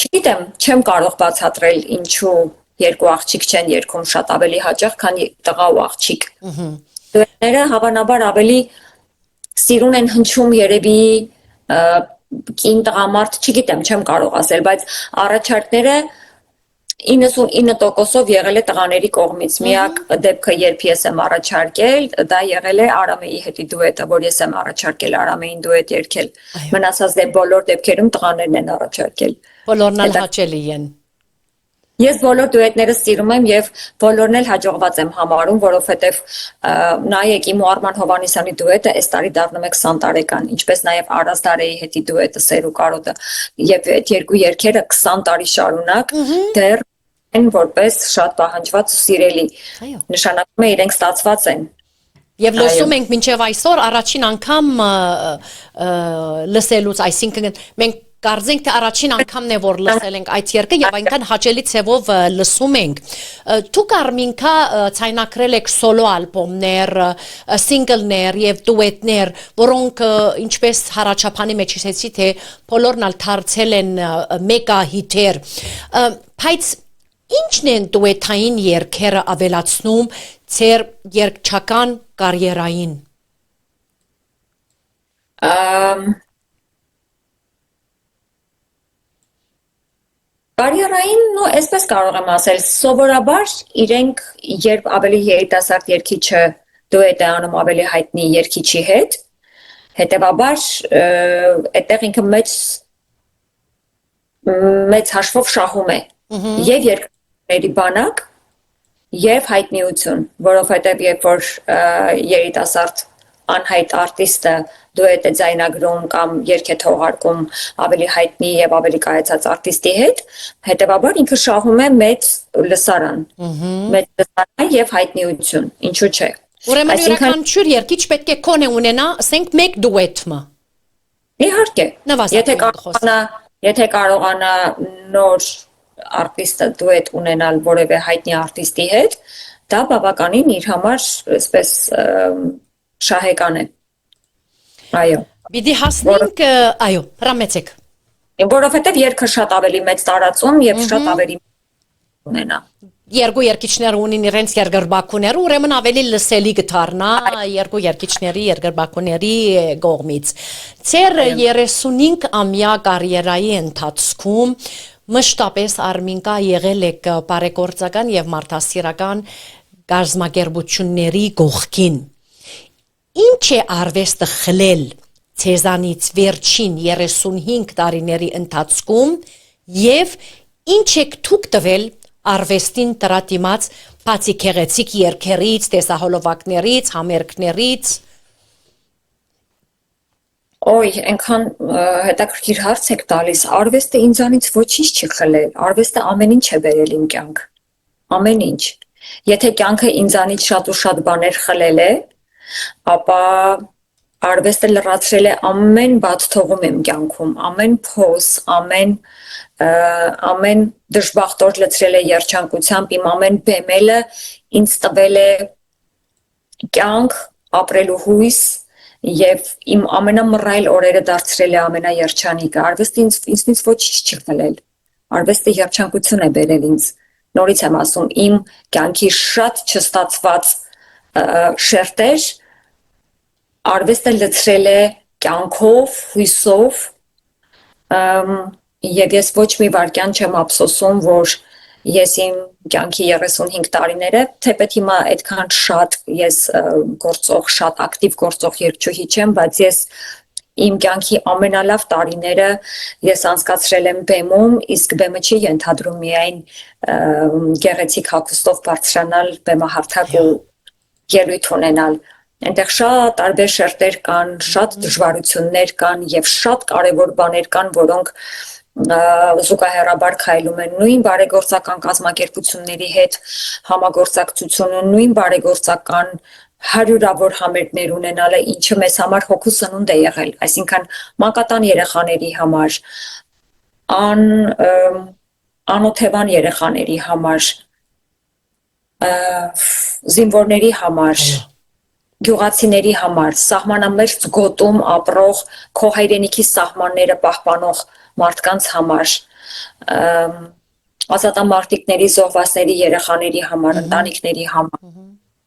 չգիտեմ, չեմ կարող բացատրել ինչու երկու աղջիկ չեն երգում շատ ավելի հաճախ, քան տղա ու աղջիկ, դուետները հավանաբար ավելի սիրուն են հնչում երևի կին տղամարդ, չգիտեմ, չեմ կարող ասել, բայց առաջարկները 99%-ով եղել է տղաների կողմից։ Միակ դեպքը, երբ ես եմ առաջարկել, դա եղել է Արամեի հետի դուետը, որ ես եմ առաջարկել Արամեին դուետ երգել։ Մնացած բոլոր դեպքերում տղաներն են առաջարկել։ Բոլորն էլ հաճելի են։ Ես բոլոր դուետները սիրում եմ եւ բոլորն էլ հաջողված եմ համարում, որովհետեւ նայեք իմ ու Արման Հովհաննիսյանի դուետը այս տարի դառնում է 20 տարեկան, ինչպես նաեւ Արազ Դարեի հետի դուետը Սերու Կարոտը եւ այդ երկու երգերը 20 տարի շարունակ դեռ են որպես շատ պահանջված ու սիրելի։ Նշանակում է իրենք ստացված են։ Եվ լսում ենք մինչև այսօր առաջին անգամ լսելուց, այսինքն մենք Կարծենք թե առաջին անգամն է որ լսել ենք այդ երգը եւ այնքան հաճելի ցևով լսում ենք։ Դուք Արմինկա ցայնակրել եք սոլո ալբոմներ, սինգլներ եւ դուետներ, որոնք ինչպես հարաճապանի մեջ ասեցի թե բոլորն ալ դարձել են մեգա հիթեր։ Բայց ինչն են դուետային երգերը ավելացնում ձեր երգչական կարիերային։ Կարիերային, նո, այսպես կարող եմ ասել, սովորաբար իրենք երբ ավելի երիտասարդ երգիչը դուետ է անում ավելի հայտնի երգիչի հետ, հետևաբար այդտեղ ինքը մեծ հաշվով շահում է եւ երգիչների բանակ եւ հայտնիություն, որովհետեւ երբ որ երիտասարդ անհայտ արտիստը դուետ է ձայնագրում կամ երգ է թողարկում ավելի հայտնի եւ ավելի կայացած արտիստի հետ, հետեւաբար ինքը շահում է մեծ լսարան եւ հայտնիություն, ինչու՞ չէ։ Ուրեմն յուրաքանչյուր երգիչ պետք է կոնե ունենա, ասենք մեկ դուետը։ Իհարկե, եթե կարողանա նոր արտիստը դուետ ունենալ որևէ հայտնի արտիստի հետ, դա բավականին իր համար այսպես շահեկան է։ Այո։ Բիդի հասնենք, այո, հրամեցեք։ Որովհետև երգը շատ ավելի մեծ տարածում եւ շատ ավելի ունենա։ Երկու երգիչներ ունին իրենց երգրբակուները, ուրեմն ավելի լսելի կդառնա երկու երգիչների երգրբակուների կողմից։ Ձեր 35-ամյա կարիերայի ընթացքում մշտապես Արմինկա եղել եք բարեգործական եւ մարդասիրական գազམ་ակերպությունների կողքին։ Ինչ է արվեստը խլել ցեզանից վերջին 35 տարիների ընթացքում եւ ինչ եք թուք տվել արվեստին տրատիմաց բացի քեղեցիկ երգերից, տեսահոլովակներից, համերգներից։ Օй, այնքան հետաքրքիր հարց եք տալիս, արվեստը ինձանից ոչինչ չի խլել, արվեստը ամեն ինչ է բերել իմ կյանք, ամեն ինչ։ Եթե կյանքը ինձանից շատ ու շատ բաներ խլել է, ապա արվեստը լրացրել է ամեն բաց թողում իմ կյանքում, ամեն փոս, ամեն դժբախտոր լցրել է երջանկությամբ, իմ ամեն բեմելը ինձ տվել է կյանք, ապրելու հույս եւ իմ ամենամռայլ օրերը դարձրել է ամենաերջանիկը։ Արվեստը ինձնից ոչինչ չի խլել։ Արվեստը երջանկություն է բերել ինձ։ Նորից եմ ասում, իմ կյանքի շատ չստացված շերտեր արվեստը լցրել է կյանքով, հույսով, եւ ես ոչ մի վարքյան չեմ ափսոսում, որ ես իմ կյանքի 35 տարիները, թեպետ հիմա այդքան շատ ես գործող, շատ ակտիվ գործող երգչուհի չեմ, բայց ես իմ կյանքի ամենալավ տարիները ես անցկացրել եմ բեմում, իսկ բեմը չի ենթադրում միայն գեղեցիկ հագուստով բարձրանալ բեմահարթակ ու ելույթ ունենալ։ Այնտեղ շատ տարբեր շերտեր կան, շատ դժվարություններ կան եւ շատ կարեւոր բաներ կան, որոնք զուգահեռաբար քայլում են նույն բարեգործական կազմակերպությունների հետ համագործակցությունը, նույն բարեգործական հարյուրավոր համերգներ ունենալը, ինչը մեզ համար հոգու սնունդ է եղել, այսինքն մանկատան երեխաների համար, անօթևան երեխաների համար, զինվորների համար, գյուղացիների համար, սահմանամերձ գոտում ապրող քո հայրենիքի սահմանները պահպանող մարդկանց համար, ազատամարտիկների, զոհվածների երեխաների համար, ընտանիքների համար։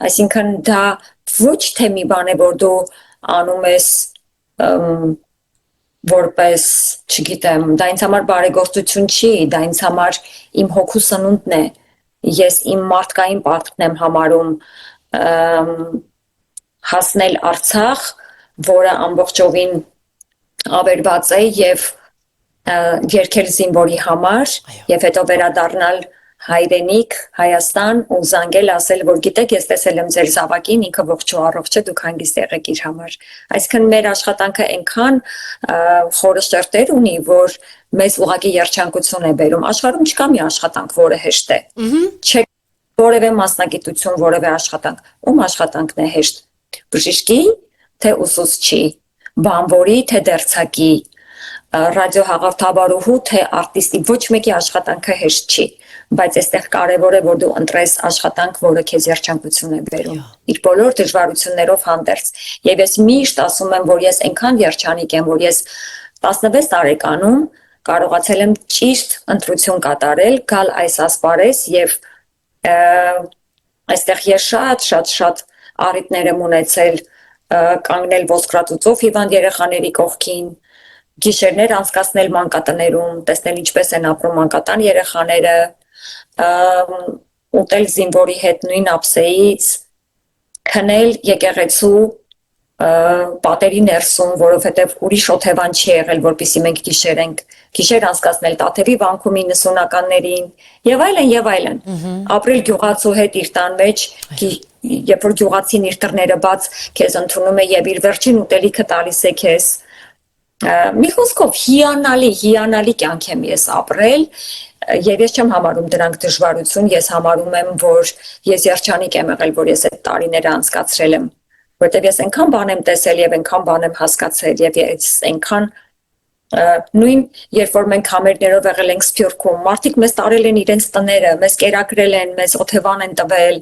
Այսինքն դա ոչ թե մի բան է, որ դու անում ես որպես, չգիտեմ, դա ինձ համար բարեգործություն չի, դա ինձ համար իմ հոգու սնունդն է, ես իմ մարդկային պարտքն եմ համարում հասնել Արցախ, որը ամբողջովին ավերված է եւ երկել զինվորի համար եւ հետո վերադառնալ հայրենիք, Հայաստան ու զանգել ասել, որ գիտեք, ես տեսել եմ ձեր զավակին, ինքը ողջ ու առողջ է, դուք հանգիստ եղեք իր համար։ Այսինքն մեր աշխատանքը այնքան խորը շերտեր ունի, որ մեզ ուղղակի երջանկություն է բերում։ Աշխարհում չկա մի աշխատանք, որը հեշտ է։ Չէ որևէ մասնագիտություն, որևէ աշխատանք։ Ում աշխատանքն է հեշտ։ Բժշկի, թե ուսուցչի, բանվորի, թե դերձակի, ռադիոհաղորդավարուհու, թե արտիստի, ոչ մեկի աշխատանքը հեշտ չի, բայց այստեղ կարևոր է, որ դու ընտրես աշխատանք, որը քեզ երջանկություն է բերում, իր բոլոր դժվարություններով հանդերձ։ Եվ ես միշտ ասում եմ, որ ես այնքան երջանիկ եմ, որ ես 16 տարեկանում կարողացել եմ ճիշտ ընտրություն կատարել, գալ այս ասպարեզ եւ այստեղ ես շատ առիթներ եմ ունեցել կանգնել ոսկրածուծով հիվանդ երեխաների կողքին, գիշերներ անցկացնել մանկատներում, տեսնել ինչպես են ապրում մանկատան երեխաները, ուտել զինվորի հետ նույն ափսեից, քնել եկեղեցու պատերի ներսում, որովհետև ուրիշ օթևան չի եղել, որպեսզի մենք գիշեր անցկացնել Տաթևի վանքում 90-ականներին եւ այլն, ապրել գյուղացու հետ իր տան մեջ, երբ որ գյուղացին իր դռները բաց քեզ ընդունում է եւ իր վերջին ուտելիքը տալիս է քեզ։ Մի խոսքով հիանալի կյանք եմ ես ապրել եւ ես չեմ համարում դրանք դժվարություն, ես համարում եմ, որ ես երջանիկ եմ եղել, որ ես այդ տարիները անցկացրել եմ, որտեւ ես այնքան բան եմ տեսել եւ այնքան բան եմ հասկացել եւ ես այնքան նույն երբ որ մենք համերներով եղել ենք Սփյուռքում, մարդիկ մեզ տարել են իրենց տները, մեզ կերակրել են, մեզ օթևան են տվել,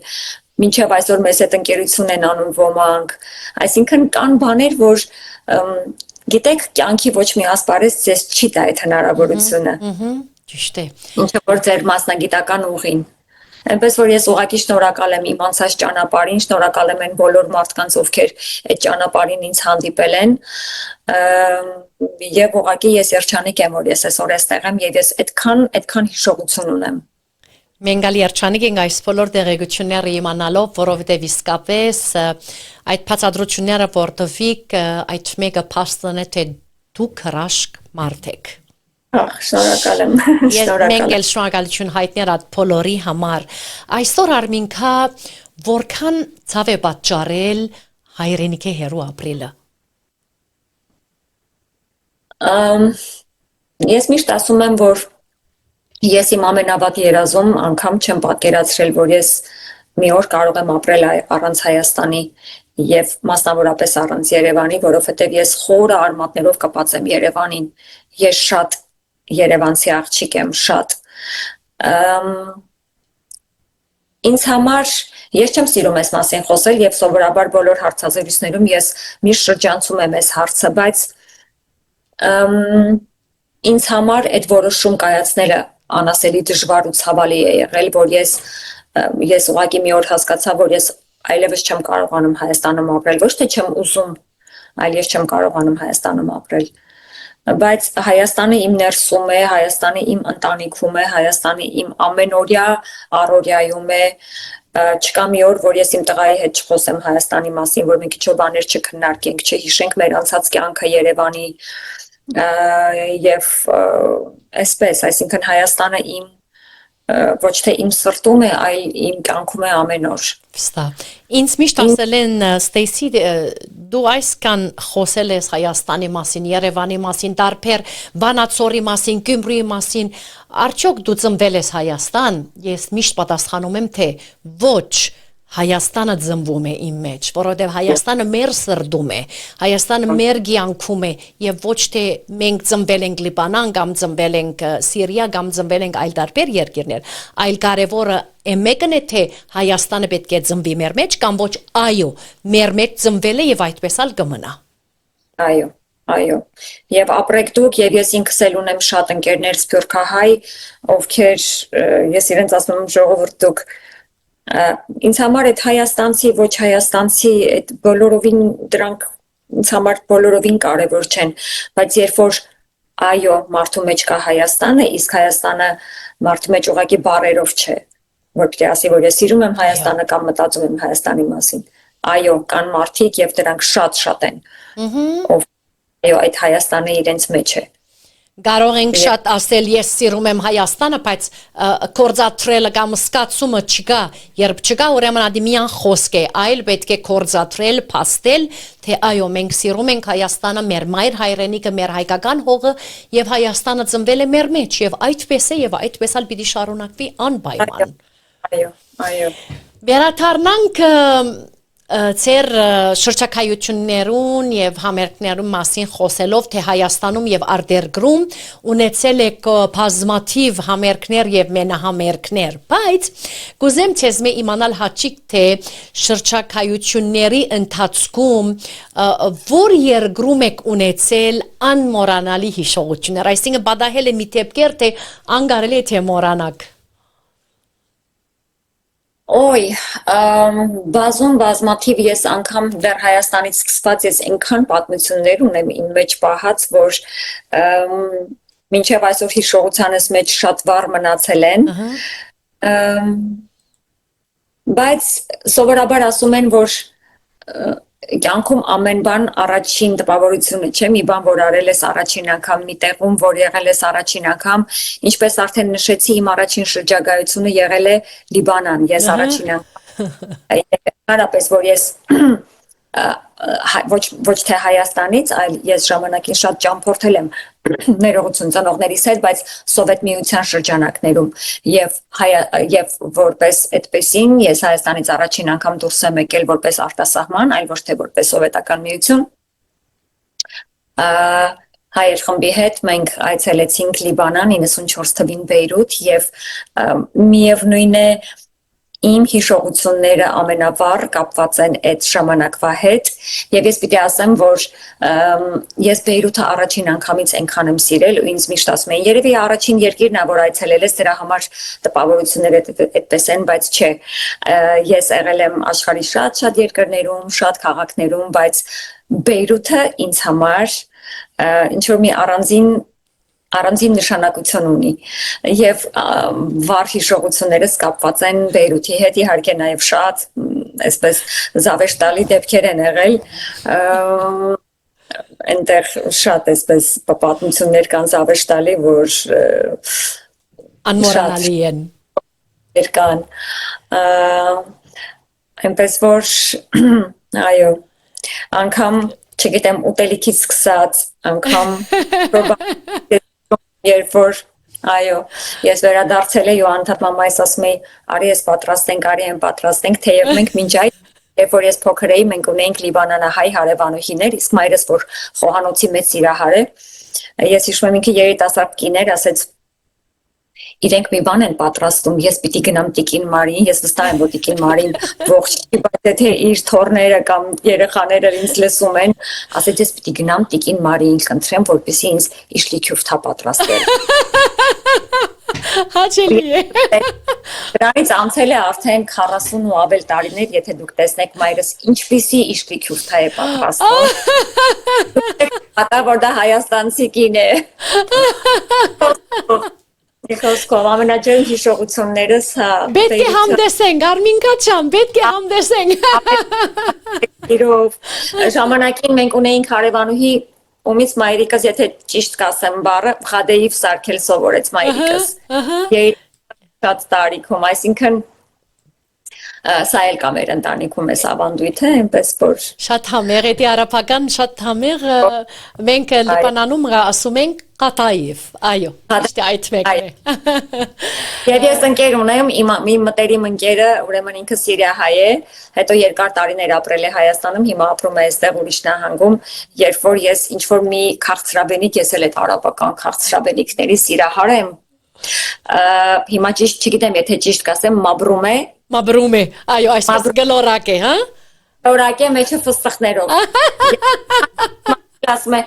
մինչև այսօր մեզ հետ ընկերություն են անում ոմանք, այսինքն կան բաներ, որ գիտեք, կյանքի ոչ մի ասպարեզ ձեզ չի տա այդ հնարավորությունը։ Ճիշտ է։ Ինչը որ ձեր մասնագիտական ուղին։ Այնպես որ ես ուղղակի շնորհակալ եմ իմ անցած ճանապարհին, շնորհակալ եմ այն բոլոր մարդկանց, ովքեր այդ ճանապարհին ինձ հանդիպել են, եւ ուղղակի ես երջանիկ եմ, որ ես այսօր այստեղ եմ եւ ես այդքան հիշողություն ունեմ։ Մենք երջանիկ ենք այս բոլոր տեղեկությունները իմանալով, որովհետև իսկապես այդ բացատրությունները որտովիկ այդ մեկը փաստն է, թե դուք հրաշք մարդ եք։ Շնորհակալ եմ։ Մենք էլ շնորհակալություն հայտնել այդ բոլորի համար։ Այսօր Արմինքա որքան ցավ է պատճառել հայրենիքի հերու ապրելը։ Ես միշտ ասում եմ, որ ես իմ ամենավատ երազում անգամ չեմ պատկերացրել, որ ես մի օր կարող եմ ապրել առանց Հայաստանի եւ մասնավորապես առանց Երևանի, որովհետեւ ես խորը արմատներով կապած եմ Երևանին։ Ես շատ երևանցի աղջիկ եմ, շատ։ Ինձ համար ես չեմ սիրում այս մասին խոսել եւ սովորաբար բոլոր հարցազրույցներում ես միշտ շրջանցում եմ այս հարցը, բայց ինձ համար այդ որոշում կայացնելը անասելի դժվար ու ցավալի է եղել, որ ես ուղղակի մի օր հասկացա, որ ես այլևս չեմ կարողանում Հայաստանում ապրել, ոչ թե չեմ ուզում, այլ ես չեմ կարողանում Հայաստանում ապրել։ Բայց Հայաստանը իմ ներսում է, Հայաստանը իմ ընտանիքում է, Հայաստանը իմ ամենօրյա առօրյայում է, չկա մի օր, որ ես իմ տղայի հետ չխոսեմ Հայաստանի մասին, որ մի քիչ բաներ չքննարկենք, չհիշենք մեր անցած կյանքը Երևանի եւ այսպես, այսինքն Հայաստանը իմ ոչ թե իմ սրտում է, այլ իմ կյանքում է ամեն օր։ Վստահ։ Ինձ միշտ ասել են Ստեյսի, դու այսքան խոսել ես Հայաստանի մասին, Երևանի մասին, տարբեր Վանաձորի մասին, Գյումրիի մասին, արդյոք դու ծնվել ես Հայաստան։ Ես միշտ պատասխանում եմ, թե ոչ, Հայաստանը ծնվում է իմ մեջ, որովհետև Հայաստանը մեր սրտում է, Հայաստանը մեր կյանքում է եւ ոչ թե մենք ծնվել ենք Լիբանան կամ ծնվել ենք Սիրիա կամ ծնվել ենք այլ տարբեր երկրներ, այլ կարևորը մեկն է թե Հայաստանը պետք է ծնվի մեր մեջ կամ ոչ, այո, մեր մեջ ծնվել է եւ այդպես էլ կմնա։ Այո, եւ ապրեք դուք եւ ես ինքս էլ ունեմ շատ ընկերներ սփյուռքահայ, ովքեր ես իրենց ասում եմ ժողովուրդ դուք ինձ համար այդ հայաստանցի, ոչ հայաստանցի, այդ բոլորովին դրանք ինձ համար բոլորովին կարևոր չեն, բայց երբ որ այո, մարդու մեջ կա Հայաստանը, իսկ Հայաստանը մարդու մեջ ուղղակի բառերով չէ, որ պիտի ասի, որ ես սիրում եմ Հայաստանը կամ մտածում եմ Հայաստանի մասին։ Այո, կան մարդիկ եւ դրանք շատ են։ Ով այո, այդ Հայաստանը իրենց մեջ է։ Կարող ենք շատ ասել ես սիրում եմ Հայաստանը, բայց կորզատրելը կամ սկացումը չկա, երբ չկա, ուրեմն ադի միան խոսք է, այլ պետք է կորզատրել, փաստել, թե այո, մենք սիրում ենք Հայաստանը, մեր մայր հայրենիքը, մեր հայկական հողը եւ Հայաստանը ծնվել է մեր մեջ եւ այդպես է եւ այդպես էլ պիտի շարունակվի անպայման։ Այո։ Վերադառնանք Ձեր շրջակայություններուն եւ համերգներուն մասին խոսելով թե Հայաստանում եւ արտերկրում ունեցել եք բազմաթիվ համերգներ եւ մենահամերգներ, բայց կուզեմ ցեզ մե իմանալ հաճիկ թե շրջակայությունների ընթացքում որ երկրում եք ունեցել անմոռանալի հիշողություններ, այսինքն բադահել է մի դեպքեր թե անկարելի է թե մոռանաք։ Օй, բազմաթիվ ես անգամ դեռ Հայաստանից սկսված ես այնքան պատմություններ ունեմ իմ մեջ պահած, որ մինչև այսօր հիշողությանս մեջ շատ վառ մնացել են, բայց սովորաբար ասում են, որ կյանքում ամեն բան առաջին տպավորությունը չէ, մի բան որ արել ես առաջին անգամ մի տեղում, որ եղել ես առաջին անգամ, ինչպես արդեն նշեցի, իմ առաջին շրջագայությունը եղել է Լիբանան, ես առաջին անգամ հարաբերս որ ես ոչ թե Հայաստանից, այլ ես ժամանակին շատ ճամփորդել եմ ներողություն ծնողներիս հետ, բայց Սովետ միության շրջանակներում եւ որպես այդպեսին ես Հայաստանից առաջին անգամ դուրս եմ եկել որպես արտասահման, այլ ոչ թե որպես Սովետական միություն։ Հայեր խմբի հետ մենք այցելեցինք Լիբանան 94 թվին Բեյրութ եւ միևնույն է իմ հիշողությունները ամենավառ կապված են այդ ժամանակվա հետ եւ ես պիտի ասեմ, որ ես Բեյրութը առաջին անգամից այնքան եմ սիրել ու ինձ միշտ ասում են երևի առաջին երկիրն է, որ այցելել ես, դրա համար տպավորությունները այդպես են, բայց չէ, ես եղել եմ աշխարհի շատ երկրներում, շատ քաղաքներում, բայց Բեյրութը ինձ համար ինչ որ մի առանձին նշանակություն ունի եւ վառ հիշողություններս կապված են Բեյրութի հետ, իհարկե նաեւ շատ այսպես զավեշտալի դեպքեր են եղել, այնտեղ շատ այսպես պատմություններ կան զավեշտալի, որ անմոռանալի են կան, այնպես որ այո, անգամ չգիտեմ ուտելիքից սկսած, անգամ երբ որ այո, ես վերադարձել եի ու անդադ մամայիս ասում էի, արի ես պատրաստենք, արի են պատրաստենք, թեև մենք մինչ այդ, երբ որ ես փոքր էի, մենք ունեինք լիբանանահայ հարևանուհիներ, իսկ մայրս որ խոհանոցի մեծ սիրահար է, ես հիշում եմ ինքը երիտասարդ կիներ, ասեց իրենք մի բան են պատրաստում, ես պիտի գնամ Տիկին Մարին, ես վստահ եմ, որ Տիկին Մարին ողջ չի, բայց եթե իր թորները կամ երեխաները ինձ լսում են, ասեց ես պիտի գնամ Տիկին Մարին, խնդրեմ, որպեսզի ինձ իշլիքյուրթա պատրաստել։ Հաճելի է։ Դրանից անցել է արդեն 40 ու ավել տարիներ, եթե դուք տեսնեք մայրս ինչպիսի իշլիքյուրթա է պատրաստում։ Հատա որ դա հայաստանցի կին է։ Խոսքով ամենաջերմ հիշողություններս Պետք է համտեսենք, Արմին Կաչյան, պետք է համտեսենք։ Իրով ժամանակին մենք ունեինք հարևանուհի, ումից մայրիկս, եթե ճիշտ կասեմ բառը, Ղադեիվ սարքել սովորեց մայրիկս։ Շատ տարիքում, այսինքն սա էլ կա մեր ընտանիքում էս ավանդույթը, այնպես որ շատ համեղ է, արաբական շատ համեղ, մենք Լիբանանում ասում ենք Ղատաիվ, այո, ճիշտ է այդ մեկն է։ Եվ ես ընկեր ունեմ, իմ մտերիմ ընկերը, ուրեմն ինքը սիրիահայ է, հետո երկար տարիներ ապրել է Հայաստանում, հիմա ապրում է այստեղ ուրիշ նահանգում, երբ որ ես ինչ որ մի քաղցրաբենիկ, ես էլ այդ արաբական քաղցրաբենիկների սիրահար եմ, հիմա ճիշտ չգիտեմ, եթե ճիշտ կասեմ, Մաբրում է, այո, այսպես գլորակ է, հա? Գլորակ է, մեջը ֆստղներով։ Ասում է,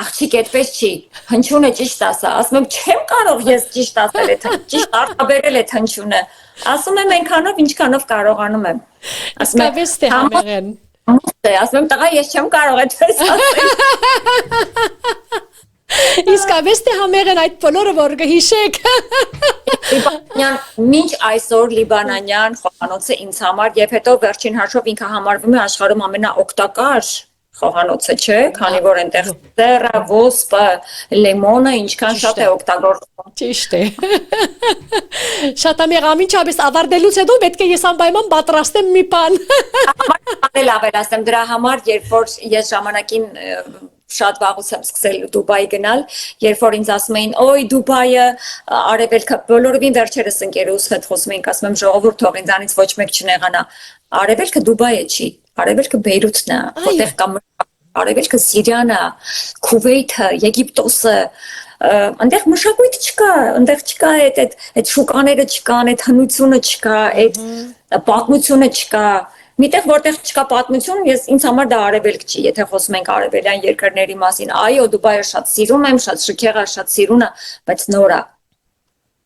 աղջիկ այդպես չի, հնչյունը ճիշտ ասա, ասում եմ, չեմ կարող ես ճիշտ ասել, ճիշտ արտաբերել է հնչյունը, ասում եմ, այնքանով, ինչքանով կարողանում եմ։ Իսկապես թե համեղ են։ Ասում եմ տղա ես չեմ կարող այդպես ասել։ Իսկապես թե համեղեն այդ բոլորը որ կհիշեք։ Լիբանանյան մինչ այսօր լիբանանյան խոհանոցը ինձ համար եւ հետո վերջին հաշվով ինքը համարվում է աշխարհում ամենաօգտակար խոհանոցը, չէ, քանի որ այնտեղ սերը, ոսպը, լեմոնը ինչքան շատ է օգտագործվում։ Ճիշտ է։ Շատ ամեղ ամիջապես ավարտելուց հետո պետք է ես անպայման պատրաստեմ մի բան։ Ամեն ավելացեմ դրա համար, երբ որ ես ժամանակին շատ վաղուց եմ սկսել Դուբայ գնալ, երբ որ ինձ ասում էին, «Օй, Դուբայը, արևելքը», բոլորովին վերջերս ընկերուս հետ խոսում էինք, ասում եմ, «Ժողովուրդ թող ինձանից ոչ մեկ չնեղանա»։ Արևելքը Դուբայը չի, արևելքը Բեյրութն է, որտեղ կա արևելքը Սիրիան է, Քուվեյթը, Եգիպտոսը, այնտեղ մշակույթ չկա, այնտեղ չկա այդ շուկաները չկան, այդ հնությունը չկա, այդ պատմությունը չկա։ Միտեղ որտեղ չկա պատմություն, ինձ համար դա արևելք չի, եթե խոսում ենք արևելյան երկրների մասին, այո, Դուբայը շատ սիրում եմ, շատ շքեղ է, շատ սիրուն է, բայց նոր է։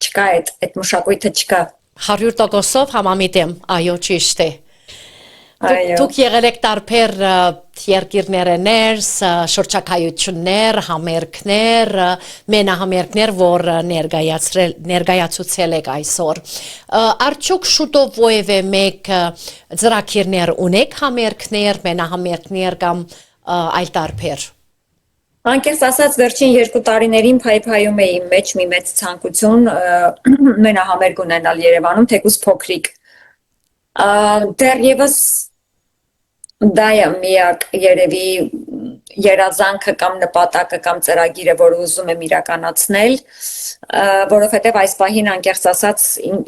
Չկա այդ մշակույթը չկա։ 100%-ով համամիտ եմ, այո, ճիշտ է։ Այո։ Դուք եղել եք տարբեր երկիրներս, շրջակայություններ, համերգներ, մենահամերգներ, որ ներկայացուցել եք այսօր։ Արդյոք շուտով ովևէ մեկ ծրագիրներ ունեք համերգներ, մենահամերգներ կամ այլ տարբեր։ Անկեղծ ասած վերջին 2 տարիներին փայփայում էի մեջ մի մեծ ցանկություն մենահամերգ ունենալ Երևանում, թեկուզ փոքրիկ։ Դեռևս դա է միակ երևի երազանքը կամ նպատակը կամ ծրագիրը, որը ուզում եմ իրականացնել, որովհետև այս պահին անկեղծ ասած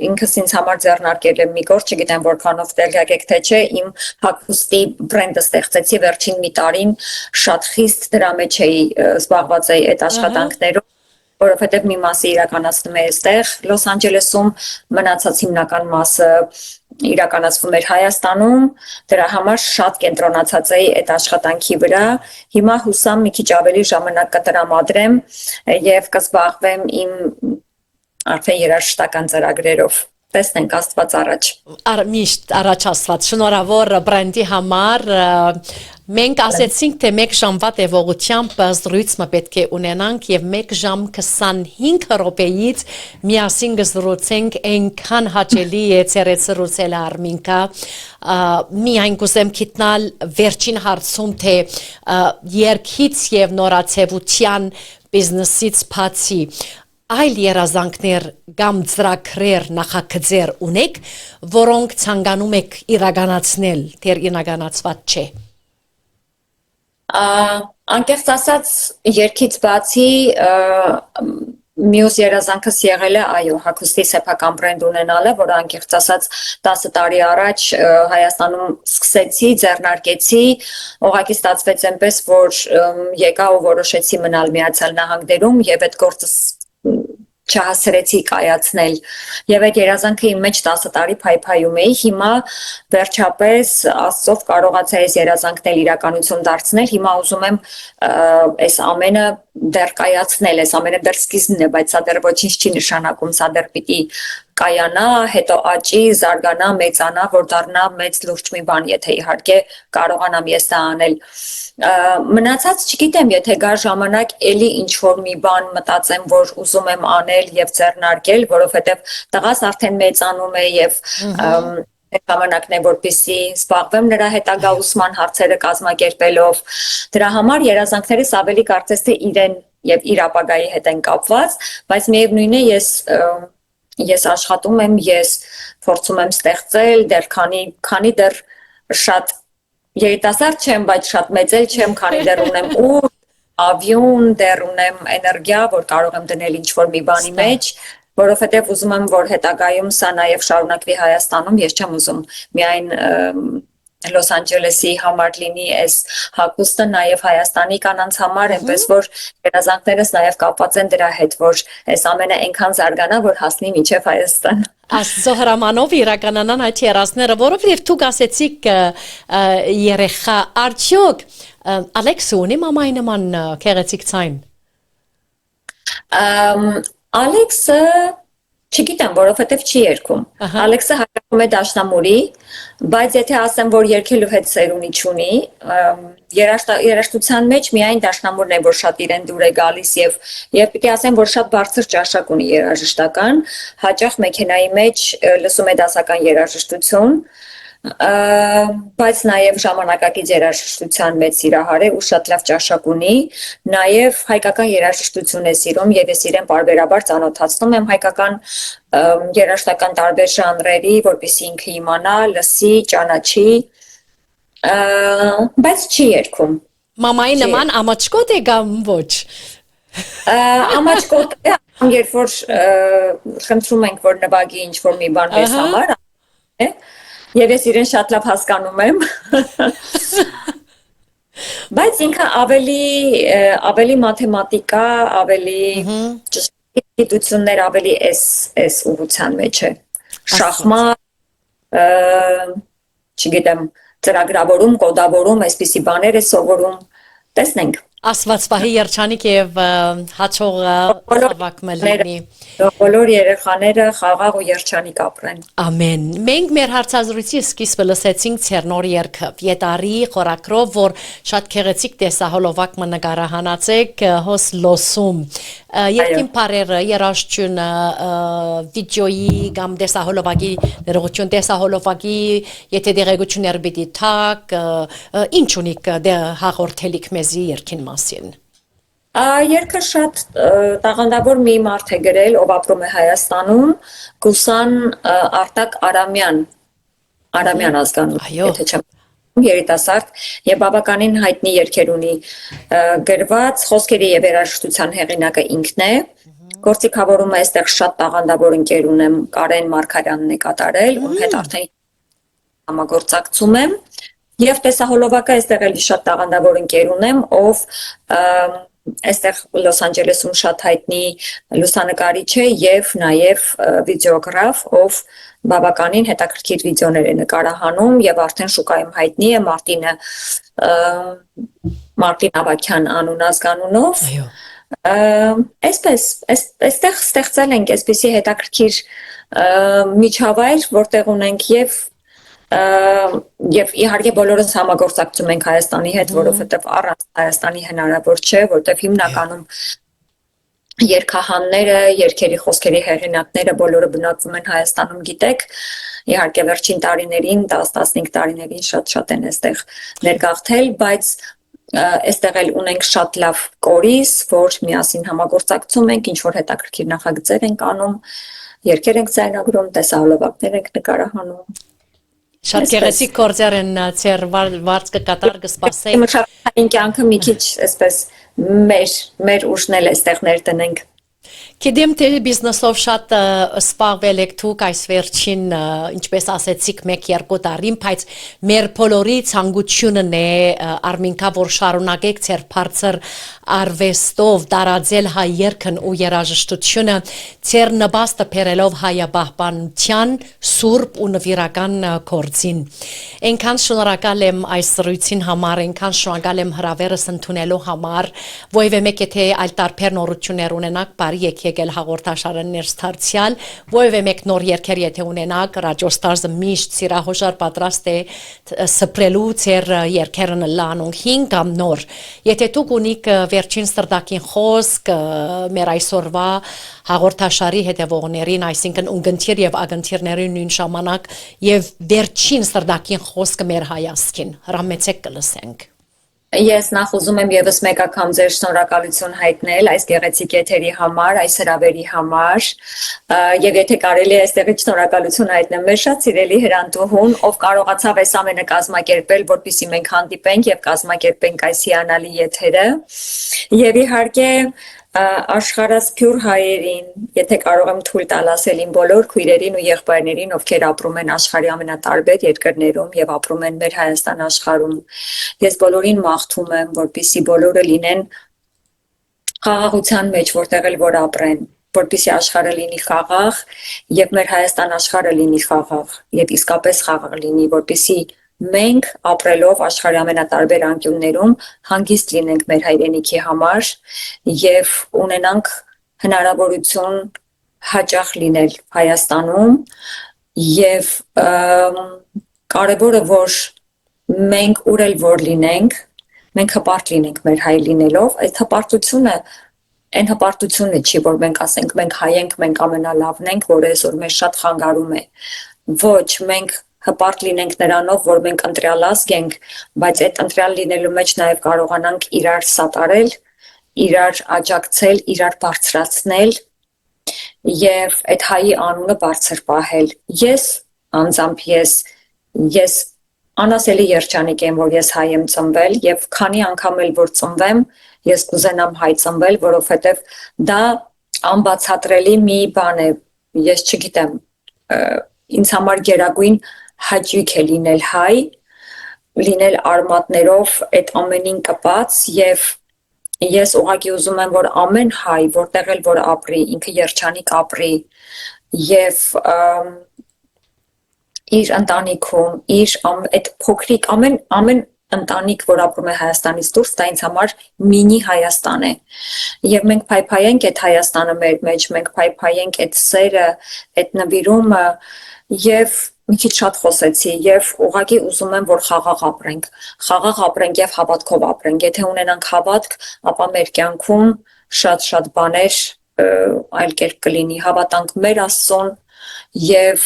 ինքս ինձ համար ձեռնարկել եմ մի գործ, չգիտեմ որքանով տեղյակ եք թե չէ, իմ հագուստի բրենդը ստեղծեցի վերջին մի տարին, շատ խիստ դրա մեջ էի զբաղված էի այդ աշխատանքներով, որովհետև մի մասը իրականացնում է այստեղ Լոս Անջելեսում, մնացած հիմնական մասը իրականացվում էր Հայաստանում, դրա համար շատ կենտրոնացած էի այդ աշխատանքի վրա, հիմա հուսամ մի քիչ ավելի ժամանակ կտրամադրեմ եւ կզբաղվեմ իմ արդեն երաժշտական ծրագրերով։ Տեսնենք Աստված առաջ։ Միշտ առաջ Աստված, շնորհավոր բրենդի համար։ Մենք ասեցինք, թե 1 ժամվա տևողությամբ զրույցը պետք է ունենանք եւ 1 ժամ 25 րոպեից միասին կզրուցենք, այնքան հաճելի է ցերեցրուցել Արմինկա։ Միայն կուզեմ գտնել վերջին հարցում, թե երկից եւ նորացեվության բիզնեսից բացի այլ երազանքներ կամ ծրագրեր նախագծեր ունեք, որոնք ցանկանում եք իրականացնել, դեռ իրականացված չէ։ Անկեղծ ասած երկից բացի մյուս երազանքս եղել է, այո, հագուստի սեփական բրենդ ունենալը, որը անկեղծ ասած 10 տարի առաջ Հայաստանում սկսեցի, ձեռնարկեցի, ուղղակի ստացվեց այնպես, որ եկա ու որոշեցի մնալ Միացյալ Նահանգներում եւ այդ գործը չհասցրեցի կայացնել եւ այդ երազանքը իմ մեջ 10 տարի փայփայում էի, հիմա վերջապես Աստծով կարողացա այս երազանքն իրականություն դարձնել, հիմա ուզում եմ այս ամենը դեռ կայացնել, այս ամենը դեռ սկիզբն է, բայց սա դեռ ոչինչ չի նշանակում, սա դեռ պիտի կայանա, հետո աճի, զարգանա, մեծանա, որ դառնա մեծ լուրջ մի բան, եթե իհարկե կարողանամ ես դա անել։ Մնացած չգիտեմ, եթե գա ժամանակ էլի ինչ որ մի բան մտածեմ, որ ուզում եմ անել եւ ձեռնարկել, որովհետեւ տղաս արդեն մեծանում է եւ ժամանակն է որպեսզի զբաղվեմ նրա հետագա ուսման հարցերը կազմակերպելով։ Դրա համար երազանքներս ավելի կարծես թե իրեն եւ իր ապագայի հետ են կապված, բայց միևնույն է ես աշխատում եմ, ես փորձում եմ ստեղծել, դեռ քանի դեռ շատ երիտասարդ չեմ, բայց շատ մեծ էլ չեմ, քանի դեռ ունեմ ուժ, ավյուն, դեռ ունեմ էներգիա, որ կարող եմ դնել ինչ-որ մի բանի մեջ, որովհետև ուզում եմ, որ հետագայում սա նաև շարունակվի Հայաստանում, ես չեմ ուզում միայն Լոս Անջելեսի համար լինի այս հագուստը, նաև Հայաստանի կանանց համար, այնպես որ երազանքներս նաև կապված են դրա հետ, որ այս ամենը այնքան զարգանա, որ հասնի մինչև Հայաստան։ Աստծո հրամանով իրականանան այդ երազները, որովհետև դուք ասեցիք երեխա, արդյոք Ալեքսը ունի մամայի նման գեղեցիկ ցայն։ Ալեքսը Չգիտեմ, որովհետև չի երգում։ Ահա։ Ալեքսը հայտնվում է դաշնամուրի, բայց եթե ասեմ, որ երգելու հետ սերունի չունի, երաժշտության մեջ միայն դաշնամուրն է, որ շատ իրեն դուր է գալիս եւ պիտի ասեմ, որ շատ բարձր ճաշակ ունի երաժշտական, հաճախ մեքենայի մեջ լսում է դասական երաժշտություն, բայց նաև ժամանակակից երաժշտության մեծ սիրահար է ու շատ լավ ճաշակ ունի, նաև հայկական երաժշտություն է սիրում եւ ես իրեն պարբերաբար ծանոթացնում եմ հայկական երաժշտական տարբեր ժանրերի, որպեսզի ինքը իմանա, լսի, ճանաչի, բայց չի երգում։ Մամայի նման ամաչկոտ է կամ ոչ։ Ամաչկոտ է, երբ որ խնդրում ենք, որ նվագի ինչ-որ մի բան մեզ համար, եւ ես իրեն շատ լավ հասկանում եմ։ Բայց ինքը ավելի մաթեմատիկա, ավելի գիտություններ, ավելի էս ուղղության մեջ է։ Շախմատ, չգիտեմ, ծրագրավորում, կոդավորում, այսպիսի բաներ է սովորում։ Տեսնենք։ Աստված պահի երջանիկ եւ հաջող ավակ մլինի։ Բոլոր երեխաները խաղաղ ու երջանիկ ապրեն։ Ամեն։ Մենք մեր հարցազրույցի սկիզբը լսեցինք ձեր նոր երգը Պիետարի խորակրով, որ շատ քեղեցիկ տեսահոլովակ նկարահանացեք հոս լոսում։ Երկին բարերը երաժշտությունը վիդեոյի կամ տեսահոլովակի ներողություն տեսահոլովակի եթե դերեկություններ պիտի թակ ինչ ունիք հաղորդելիք մեզի երկին մասին։ Երգը շատ տաղանդավոր մի մարդ է գրել, ով ապրում է Հայաստանում, Գուսան Արտակ Արամյան ազգանուն, եթե չեմ երիտասարդ եւ բավականին հայտնի երգեր ունի գրված, խոսքերի եւ երաժշտության հեղինակը ինքն է։ Գործիքավորումը այստեղ շատ տաղանդավոր ընկեր ունեմ, Կարեն Մարգարյանն է կատարել, ում հետ արդեն համագործակցում եմ։ Եվ տեսահոլովակը այստեղ էլի շատ տաղանդավոր ընկեր ունեմ, ով այստեղ Լոս Անջելեսում շատ հայտնի լուսանկարիչ է եւ նաեւ վիդեոգրաֆ, ով բավականին հետաքրքիր վիդեոներ է նկարահանում եւ արդեն շուկայում հայտնի է Մարտին Ավագյան անուն ազգանունով։ Այսպես այստեղ ստեղծել ենք այսպիսի հետաքրքիր միջավայր, որտեղ ունենք եւ իհարկե բոլորս համագործակցում ենք Հայաստանի հետ, որովհետեւ առանց Հայաստանի հնարավոր չէ, որտեղ հիմնականում երգահանները, երգերի խոսքերի հեղինակները բոլորը բնակվում են Հայաստանում, գիտեք, իհարկե վերջին տարիներին, 10-15 տարիներին շատ են այստեղ ներգաղթել, բայց այստեղ էլ ունենք շատ լավ կորիզ, որ միասին համագործակցում ենք, ինչ որ հետաքրքիր նախագծեր ենք անում, երգեր ենք ձայնագրում, տեսահոլովակներ ենք նկարահանում։ Շատ գեղեցիկ գործեր են ձեր վարձ կկատար կսպասենք։ Մշակութային կյանքը մի քիչ այսպես մեր ուժն էլ այստեղ ներդնենք։ Գիտեմ թե բիզնեսով շատ սպառվել եք դուք այս վերջին ինչպես ասեցիք 1-2 տարին, բայց մեր բոլորի ցանկությունն է Արմինկա որ շարունակեք ձեր բարձր արվեստով տարածել հայ երգն ու երաժշտությունը ձեր նպաստը բերելով հայաբահբանության սուրբ ու նվիրական գործին։ Այնքան շնորհակալ եմ այս զրույցին համար, այնքան շնորհակալ եմ հրավերս ընդունելու համար, որովհետեւ մեկ եթե այլ տարբեր նորություններ ունենաք, բարի եկել հաղորդաշարը ներստարցյալ, որևէ մեկ նոր երգեր եթե ունենաք, Ռադիո Ստարզը միշտ սիրահոժար պատրաստ է սփռելու ձեր երգերն լանուն 5 կամ նոր։ Եթե դուք ունիք վերջին սրտակին խոսք մեր այսօրվա հաղորդաշարի հետևողներին, այսինքն ունգընթիր եւ ագընթիրների նույն ժամանակ եւ վերջին սրտակին խոսքը մեր հայացքին, հրամեցեք կլսենք։ Ես նախ ուզում եմ եւս մեկ անգամ ձեր շնորհակալություն հայտնել այս գեղեցիկ եթերի համար, այս հրավերի համար, եւ եթե կարելի է այստեղից շնորհակալություն հայտնեմ մեր շատ սիրելի Հրանտուհուն, ով կարողացավ այս ամենը կազմակերպել, որպեսզի մենք հանդիպենք եւ կազմակերպենք այս հիանալի եթերը, եւ իհարկե աշխարհասփյուր հայերին, եթե կարող եմ թույլ տալ ասել իմ բոլոր քույրերին ու եղբայրներին, ովքեր ապրում են աշխարհի ամենատարբեր երկրներում եւ ապրում են մեր Հայաստան աշխարհում, ես բոլորին մաղթում եմ, որպեսզի բոլորը լինեն խաղաղության մեջ, որտեղ էլ որ ապրեն, որպեսզի աշխարհը լինի խաղաղ եւ մեր Հայաստան աշխարհը լինի խաղաղ եւ իսկապես խաղաղ լինի, որպեսզի մենք ապրելով աշխարհի ամենատարբեր անկյուններում հանգիստ լինենք մեր հայրենիքի համար եւ ունենանք հնարավորություն հաճախ լինել Հայաստանում եւ կարևորը որ մենք ուր էլ որ լինենք, մենք հպարտ լինենք մեր հայ լինելով, այդ հպարտությունը այն հպարտությունը չի, որ մենք ասենք մենք հայ ենք, մենք ամենալավն ենք, որ այսօր մեզ շատ խանգարում է։ Ոչ, մենք հպարտ լինենք նրանով, որ մենք ընտրյալ ազգ ենք, բայց այդ ընտրյալ լինելու մեջ նաև կարողանանք իրար սատարել, իրար աջակցել, իրար բարձրացնել եւ այդ հայի անունը բարձր պահել։ Ես անձամբ ես անասելի երջանիկ եմ, որ ես հայ եմ ծնվել եւ քանի անգամ էլ որ ծնվեմ, ես կուզենամ հայ ծնվել, որովհետեւ դա անբացատրելի մի բան է։ Ես չգիտեմ, ինձ համար գերագույն հաճույք է լինել հայ, լինել արմատներով այդ ամենին կպած եւ ես ուղղակի ուզում եմ, որ ամեն հայ, որտեղ էլ որ ապրի, ինքը երջանիկ ապրի եւ իր ընտանիքում, իր այդ փոքրիկ ամեն ընտանիք, որ ապրում է Հայաստանից դուրս, դա ինձ համար մինի Հայաստան է։ Եվ մենք փայփայենք այդ Հայաստանը մեր մեջ, մենք փայփայենք այդ սերը, այդ նվիրումը եւ մի քիչ շատ խոսեցի եւ ուղղակի ուզում եմ, որ խաղաղ ապրենք եւ հավատքով ապրենք։ Եթե ունենանք հավատք, ապա մեր կյանքում շատ բաներ այլ կերպ կլինի։ Հավատանք մեր Աստծուն եւ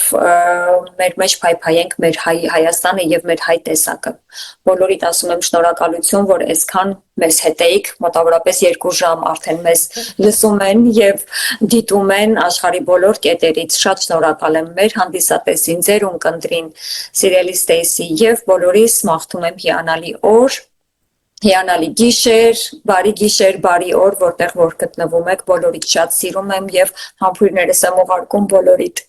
մեր մեջ փայփայենք մեր Հայաստանը եւ մեր հայ տեսակը։ Բոլորիդ ասում եմ շնորհակալություն, որ այսքան մեզ հետ էիք, մոտավորապես 2 ժամ արդեն մեզ լսում են եւ դիտում են աշխարհի բոլոր կետերից։ Շատ շնորհակալ եմ մեր հանդիսատեսին, ձեր ունկնդրին, սիրելի Ստեյսի եւ բոլորիս մաղթում եմ հիանալի օր, հիանալի գիշեր, բարի օր, որտեղ որ գտնվում եք, բոլորիդ շատ սիրում եմ եւ համբույրներս եմ ուղարկում բոլորիդ։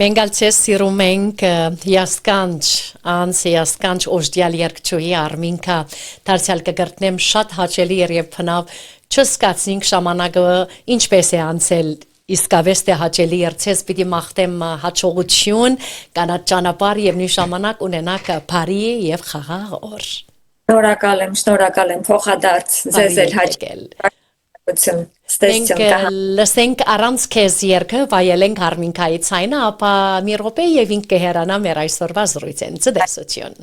Մենք ալցես սիրում ենք հիասքանչ օժդյալ երկչուհի Արմինկա դարձյալ կգրտնեմ շատ հաճելի եւ փնավ չսկացինք ժամանակը ինչպես է անցել իսկավես թե հաճելի երցես պիտի մաղթեմ հաջողություն կանաչ ճանապարհ եւ նույն ժամանակ ունենաք բարի եւ խաղաղ օր։ Շնորհակալ եմ, փոխադարձ, ձեզ էլ հաճույք։ Մենք լսենք առանց քեզ երգը, վայելենք Արմինկայի ցայնը, ապա մի րոպե եւ ինք կհեռանա մեր այսօրվա զրույցին։ Ցտեսություն։